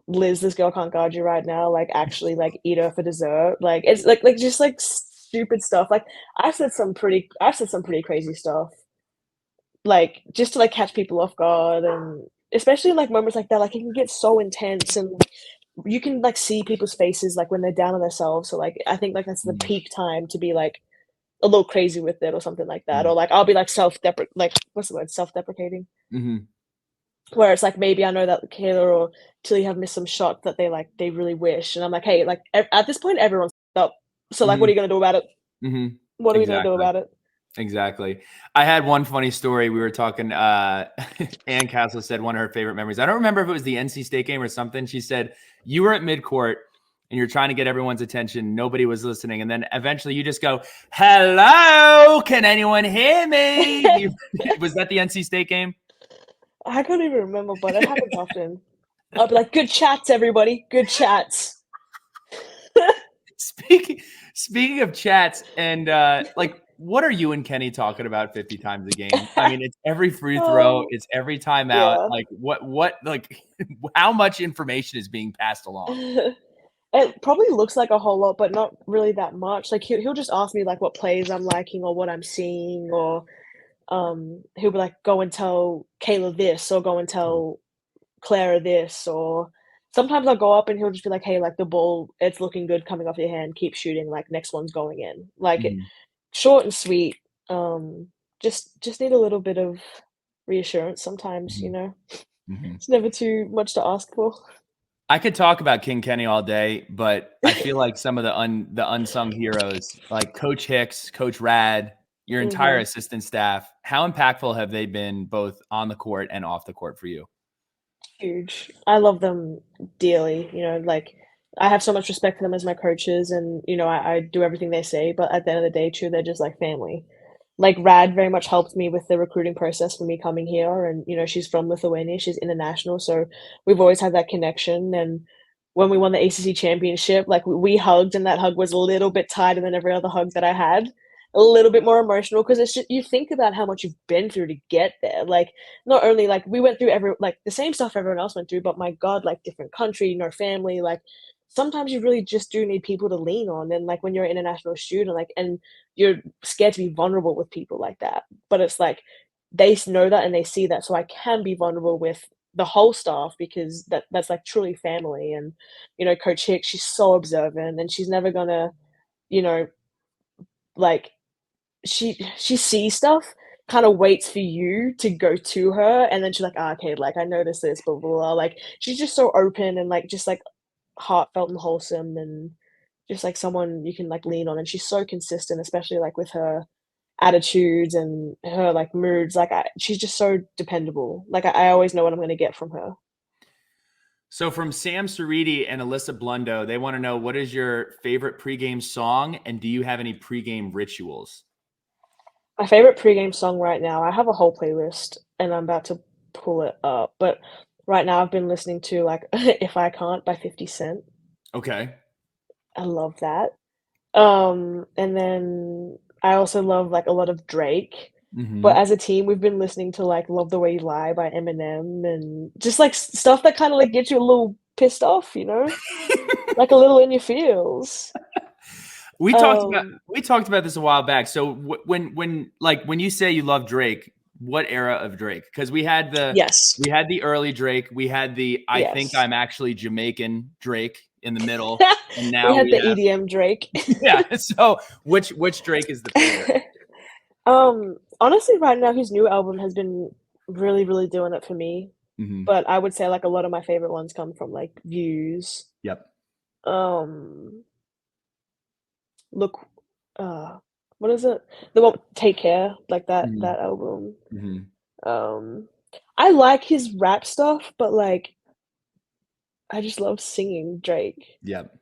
"Liz, this girl can't guard you right now, like, actually, like, eat her for dessert." Like, it's like, just, like, stupid stuff. Like, I've said some pretty crazy stuff, like, just to, like, catch people off guard, and especially in, like, moments like that, like, it can get so intense, and you can, like, see people's faces, like, when they're down on themselves, so, like, I think, like, that's the Mhm. peak time to be, like, a little crazy with it or something like that, Mhm. or like I'll be like like what's the word? Self-deprecating. Mhm. Where it's like maybe I know that Kayla or Tilly have missed some shots that they really wish, and I'm like, hey, like at this point everyone's up. So like, what are Mhm. you gonna do about it? Mhm. What are we gonna do Exactly. about it? Exactly. I had one funny story. We were talking, Ann Castle said one of her favorite memories. I don't remember if it was the NC State game or something. She said, you were at midcourt and you're trying to get everyone's attention. Nobody was listening. And then eventually you just go, hello, can anyone hear me? Was that the NC State game? I can't even remember, but it happens often. I'll be like, good chats, everybody, good chats. Speaking speaking of chats and like what are you and Kenny talking about 50 times a game? I mean, it's every free throw, Oh it's every timeout. yeah. Like what like how much information is being passed along? It probably looks like a whole lot, but not really that much. Like he'll just ask me like what plays I'm liking or what I'm seeing, or he'll be like, "Go and tell Kayla this," or "Go and Mhm. tell Clara this," or sometimes I'll go up and he'll just be like, "Hey, like the ball, it's looking good coming off your hand. Keep shooting. Like next one's going in." Like Mhm. short and sweet. Um, just need a little bit of reassurance sometimes. Mhm. Mhm. It's never too much to ask for. I could talk about King Kenny all day, but I feel like some of the unsung heroes, like Coach Hicks, Coach Rad, your entire Mhm. assistant staff, how impactful have they been both on the court and off the court for you? Huge. I love them dearly, like, I have so much respect for them as my coaches and, I do everything they say, but at the end of the day, too, they're just like family. Like, Rad very much helped me with the recruiting process for me coming here, and, she's from Lithuania, she's international, so we've always had that connection, and when we won the ACC championship, like, we hugged, and that hug was a little bit tighter than every other hug that I had, a little bit more emotional because it's just you think about how much you've been through to get there, like, not only like we went through the same stuff everyone else went through, but my God, like different country, no family, like sometimes you really just do need people to lean on. And like when you're an international student, like and you're scared to be vulnerable with people like that. But it's like know that and they see that. So I can be vulnerable with the whole staff because that's like truly family. And, Coach Hicks, she's so observant and she's never gonna, you know, like she sees stuff, kinda waits for you to go to her, and then she's like, "Ah, okay, like, I noticed this, blah, blah, blah." Like, she's just so open and, like, just, like, heartfelt and wholesome and just, like, someone you can, like, lean on, and she's so consistent, especially, like, with her attitudes and her, like, moods, like, she's just so dependable. Like, I always know what I'm gonna get from her. So from Sam Ceriti and Alyssa Blundo, they want to know what is your favorite pregame song and do you have any pregame rituals? My favorite pregame song right now, I have a whole playlist, and I'm about to pull it up, but right now I've been listening to, like, "If I Can't" by 50 Cent. Okay. I love that. And then I also love, like, a lot of Drake, but Hmm. as a team, we've been listening to, like, Love the Way You Lie by Eminem and just, like, stuff that kinda, like, gets you a little pissed off, like a little in your feels. We talked about this a while back. So when you say you love Drake, what era of Drake? Because we had the early Drake, we had the I think I'm actually Jamaican Drake in the middle, and now we had the EDM Drake. Yeah. So which Drake is the favorite? Honestly, right now his new album has been really, really doing it for me. Mm-hmm. But I would say like a lot of my favorite ones come from like Views. Yep. Look, what is it? The one Take Care, like that Mhm. that album. Mm-hmm. I like his rap stuff, but like I just love singing Drake. Yep.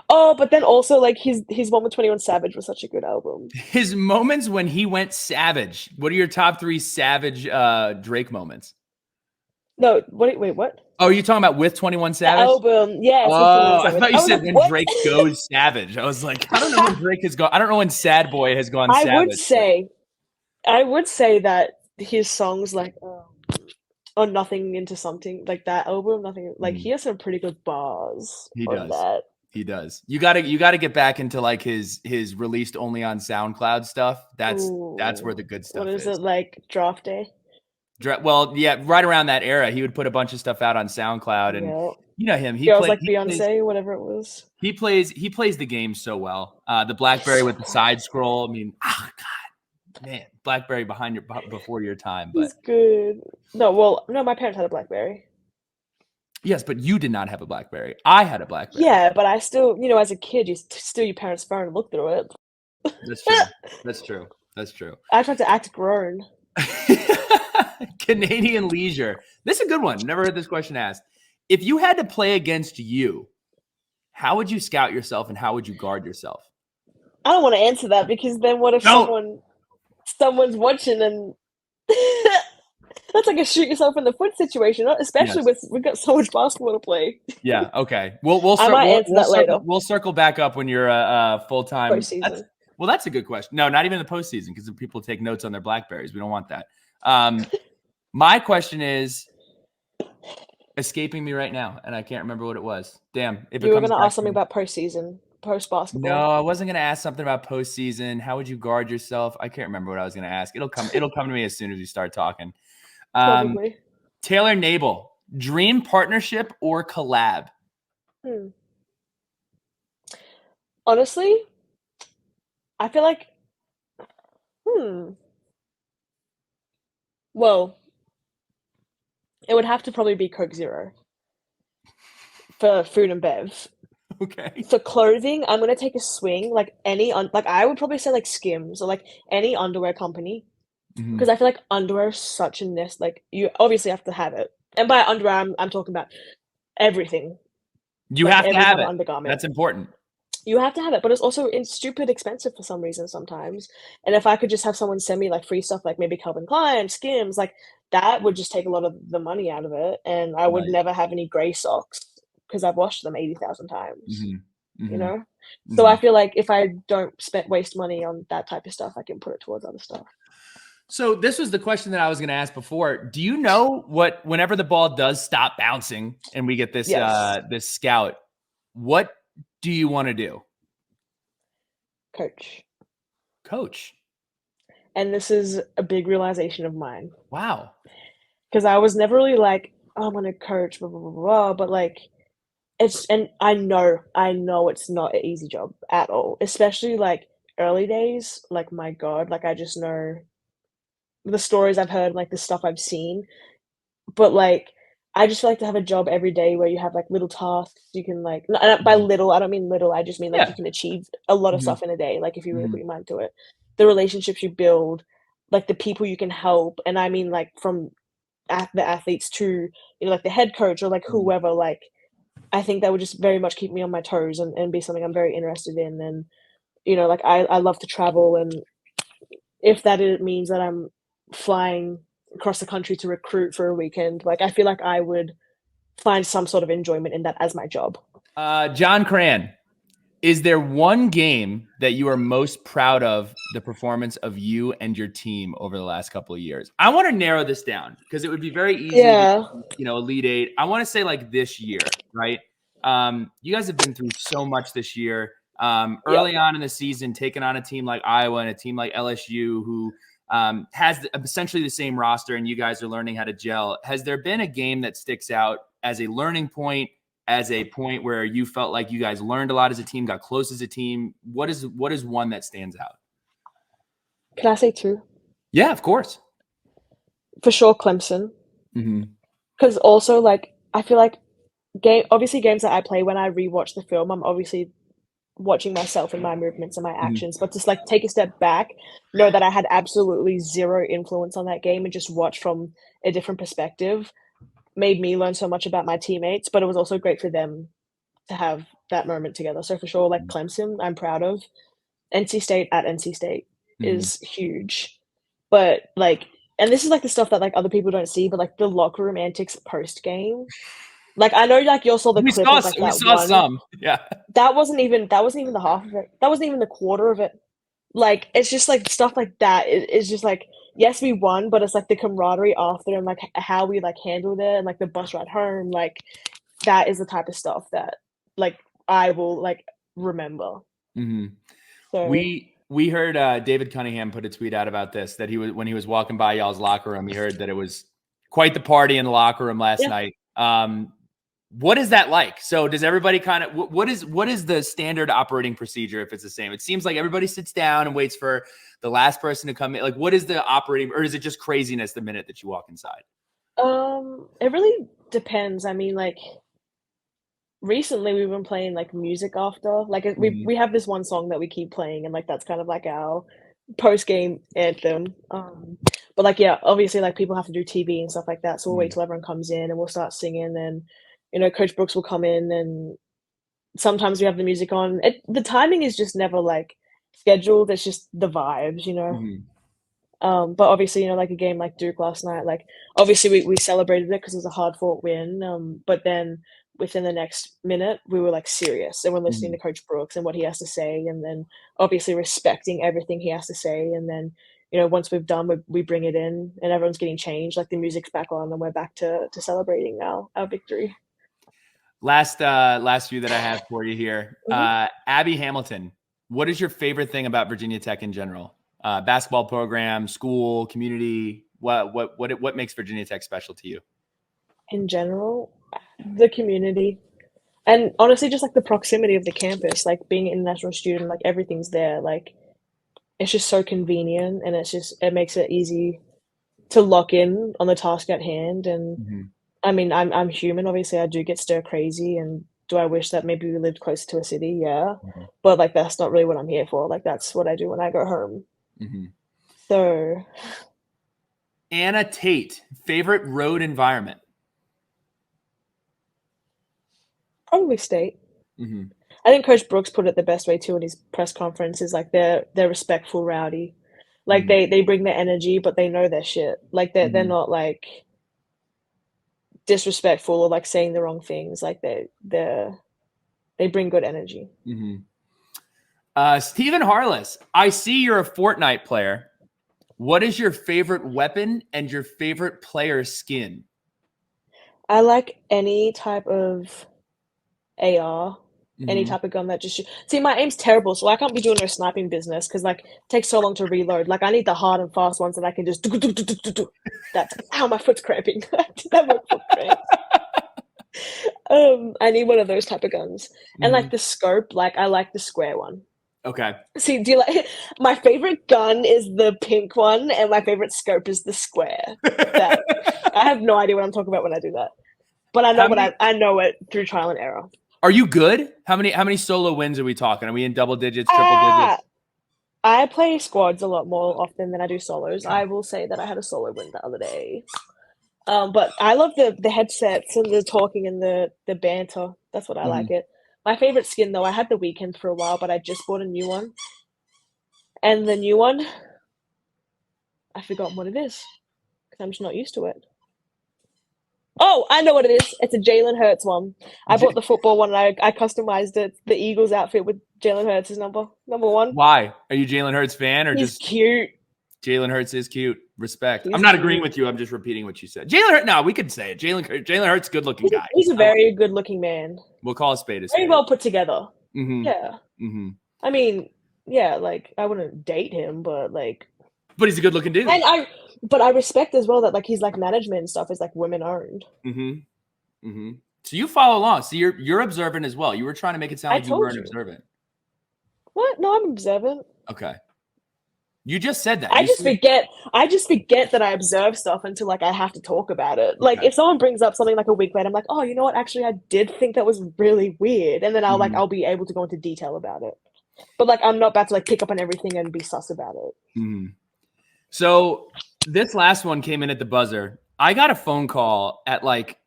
Oh, but then also like his one with 21 Savage was such a good album. His moments when he went savage. What are your top 3 savage Drake moments? No, wait, what? Oh, are you talking about with 21 The Savage? album, yes. Oh, I thought you said like, when what? Drake goes savage. I was like, I don't know when Drake has gone. I don't know when Sad Boy has gone I savage. would say that his songs like or Nothing Into Something, like that album, Nothing, like he has some pretty good bars He on does. that. He does. You gotta get back into like his released only on SoundCloud stuff. That's where the good stuff What is is. it, like Draft Day? Well, yeah, right around that era, he would put a bunch of stuff out on SoundCloud, and you know him. Girls Like Beyonce, whatever it was. He plays the game so well. The BlackBerry with the side scroll. I mean, God, man, BlackBerry before your time. But he's good. No, my parents had a BlackBerry. Yes, but you did not have a BlackBerry. I had a BlackBerry. Yeah, but I still, as a kid, you steal your parents' phone and look through it. That's true. I tried to act grown. Canadian Leisure. This is a good one. Never heard this question asked. If you had to play against you, how would you scout yourself and how would you guard yourself? I don't want to answer that because then what if someone's watching and that's like a shoot yourself in the foot situation, especially we've got so much basketball to play. Yeah. Okay. We'll circle back up when you're full time. Postseason. That's a good question. No, not even the postseason because people take notes on their BlackBerries. We don't want that. My question is escaping me right now, and I can't remember what it was. Damn. You were going to ask something about postseason, post basketball. No, I wasn't going to ask something about postseason. How would you guard yourself? I can't remember what I was going to ask. It'll come to me as soon as we start talking. Probably. Taylor Nabel, dream partnership or collab? Honestly, I feel like, well, it would have to probably be Coke Zero for food and bev. Okay. For clothing, I'm gonna take a swing. Like I would probably say like Skims or like any underwear company, because I feel like underwear is such a nest. Like you obviously have to have it, and by underwear, I'm talking about everything. You have to have it. Undergarment. That's important. You have to have it, but it's also stupid expensive for some reason sometimes. And if I could just have someone send me like free stuff, like maybe Calvin Klein, Skims, like that would just take a lot of the money out of it, and I would never have any gray socks because I've washed them 80,000 times. So I feel like if I don't waste money on that type of stuff, I can put it towards other stuff. So this was the question that I was going to ask before. Do you know whenever the ball does stop bouncing and we get this this scout, what do you want to do? Coach. And this is a big realization of mine. Wow. Because I was never really like, oh, I'm going to coach, blah, blah, blah, blah, but like, and I know it's not an easy job at all, especially like early days. Like, my God, like I just know the stories I've heard, like the stuff I've seen, but like, I just like to have a job every day where you have like little tasks you can like, by little, I don't mean little, I just mean like you can achieve a lot of stuff in a day. Like if you really put your mind to it, the relationships you build, like the people you can help. And I mean like from the athletes to, like the head coach or like whoever, like, I think that would just very much keep me on my toes and be something I'm very interested in. And, like I love to travel. And if that means that I'm flying across the country to recruit for a weekend, like I feel like I would find some sort of enjoyment in that as my job. John Cran, Is there one game that you are most proud of the performance of you and your team over the last couple of years? I want to narrow this down because it would be very easy Yeah. to, Elite Eight. I want to say like this year, right? You guys have been through so much this year. Early on in the season, taking on a team like Iowa and a team like LSU who has essentially the same roster, and you guys are learning how to gel. Has there been a game that sticks out as a learning point, as a point where you felt like you guys learned a lot as a team, got close as a team? What is one that stands out? Can I say two? Yeah, of course. For sure, Clemson. Mm-hmm. Because also, like, I feel like games that I play, when I rewatch the film, I'm obviously watching myself and my movements and my actions, but just like take a step back, know that I had absolutely zero influence on that game and just watch from a different perspective made me learn so much about my teammates, but it was also great for them to have that moment together. So for sure, like Clemson, I'm proud of. NC State at NC State is huge. But like, and this is like the stuff that like other people don't see, but like the locker room antics post game. Like I know like you all saw the clip of like that one. Some. Yeah. That wasn't even the half of it. That wasn't even the quarter of it. Like it's just like stuff like that is just like, yes, we won, but it's like the camaraderie after and like how we like handled it and like the bus ride home. Like that is the type of stuff that like I will like remember. Mm-hmm. So we heard David Cunningham put a tweet out about this, that when he was walking by y'all's locker room, he heard that it was quite the party in the locker room last night. What is that like? So does everybody kind of, what is the standard operating procedure if it's the same? It seems like everybody sits down and waits for the last person to come in. Like, what is the operating, or is it just craziness the minute that you walk inside? it really depends. I mean, like recently we've been playing like music after. Like we have this one song that we keep playing, and like that's kind of like our post game anthem. But like yeah, obviously like people have to do TV and stuff like that, so we'll wait till everyone comes in and we'll start singing. And Coach Brooks will come in, and sometimes we have the music on. The timing is just never like scheduled. It's just the vibes. But obviously, like a game like Duke last night, like obviously we celebrated it because it was a hard fought win. But then within the next minute, we were like serious and we're listening to Coach Brooks and what he has to say, and then obviously respecting everything he has to say. And then, once we've done, we bring it in and everyone's getting changed, like the music's back on and we're back to celebrating our victory. Last few that I have for you here. Abby Hamilton, what is your favorite thing about Virginia Tech in general? Basketball program, school, community. What makes Virginia Tech special to you? In general, the community, and honestly, just like the proximity of the campus, like being an international student, like everything's there. Like it's just so convenient, and it makes it easy to lock in on the task at hand. And I mean, I'm human. Obviously, I do get stir crazy, and do I wish that maybe we lived closer to a city? Yeah, but like that's not really what I'm here for. Like that's what I do when I go home. So, Anna Tate, favorite road environment? probably State. I think Coach Brooks put it the best way too in his press conference. Is like they're respectful, rowdy. Like they bring their energy, but they know their shit. Like they're not like disrespectful or like saying the wrong things. Like they bring good energy. Stephen Harless, I see you're a Fortnite player. What is your favorite weapon and your favorite player skin? I like any type of AR, any type of gun that just see, my aim's terrible, so I can't be doing no sniping business because like it takes so long to reload. Like I need the hard and fast ones that I can just that's how my foot's cramping. That my foot cramps. I need one of those type of guns. And like the scope, like I like the square one. Okay. See, do you like my favorite gun is the pink one, and my favorite scope is the square. That I have no idea what I'm talking about when I do that. But I know I know it through trial and error. Are you good? How many solo wins are we talking? Are we in double digits, triple digits? I play squads a lot more often than I do solos. I will say that I had a solo win the other day. But I love the headsets and the talking and the banter. That's what I like it. My favorite skin though, I had the Weekend for a while, but I just bought a new one. And the new one, I forgot what it is because I'm just not used to it. Oh, I know what it is. It's a Jalen Hurts one. I bought the football one and I customized it, the Eagles outfit with Jalen Hurts is number one. Why? Are you Jalen Hurts fan or He's just cute. Jalen Hurts is cute? Respect. He's I'm not cute. agreeing with you. I'm just repeating what you said. Jalen Hurts. No, we could say it. Jalen Hurts, good looking guy. He's a very good looking man. We'll call a spade a spade. Very well put together. Mm-hmm. Yeah. Mm-hmm. I mean, yeah, like I wouldn't date him, but like. But he's a good looking dude. And I respect as well that like he's like management and stuff is like women owned. Mm-hmm. Mm-hmm. So you follow along. So you're observant as well. You were trying to make it sound like you weren't observant. What? No, I'm observant. Okay. You just said that. I just forget that I observe stuff until like I have to talk about it. Like if someone brings up something like a week later, I'm like, oh, you know what? Actually, I did think that was really weird, and then I'll be able to go into detail about it. But like I'm not about to like pick up on everything and be sus about it. Mm-hmm. So this last one came in at the buzzer. I got a phone call at like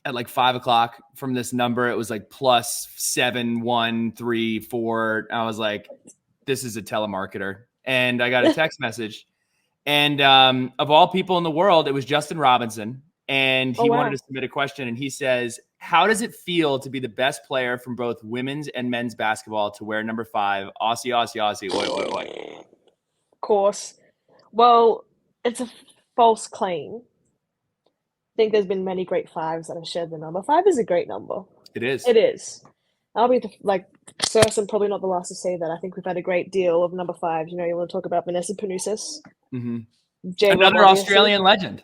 5:00 from this number. It was like +7134. I was like, this is a telemarketer. And I got a text message. And of all people in the world, it was Justin Robinson. And he wanted to submit a question. And he says, how does it feel to be the best player from both women's and men's basketball to wear number 5? Aussie, Aussie, Aussie. Oi, oi, oi. Of course. Well, it's a false claim. I think there's been many great 5s that have shared the number. 5 is a great number. It is. It is. I'll be first and probably not the last to say that. I think we've had a great deal of number 5s. You know, you want to talk about Vanessa Panousis. Mm-hmm. Another Australian legend.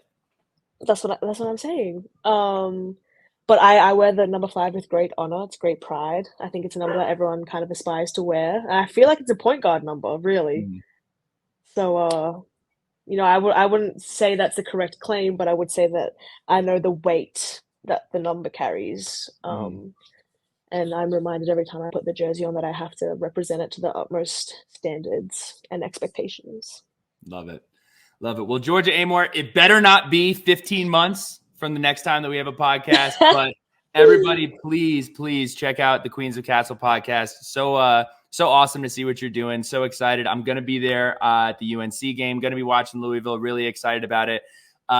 That's what I'm saying. But I wear the number 5 with great honor. It's great pride. I think it's a number that everyone kind of aspires to wear. And I feel like it's a point guard number, really. Mm. So, you know, I wouldn't say that's the correct claim, but I would say that I know the weight that the number carries. And I'm reminded every time I put the jersey on that I have to represent it to the utmost standards and expectations. Love it. Love it. Well, Georgia Amoore, it better not be 15 months from the next time that we have a podcast, but everybody, please check out the Queens of Cassell podcast. So awesome to see what you're doing. So excited. I'm going to be there at the UNC game. Going to be watching Louisville. Really excited about it.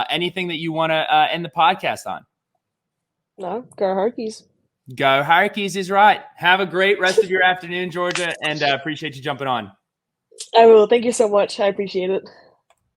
Anything that you want to end the podcast on? No, go Hokies. Go Hokies is right. Have a great rest of your afternoon, Georgia, and appreciate you jumping on. I will. Thank you so much. I appreciate it.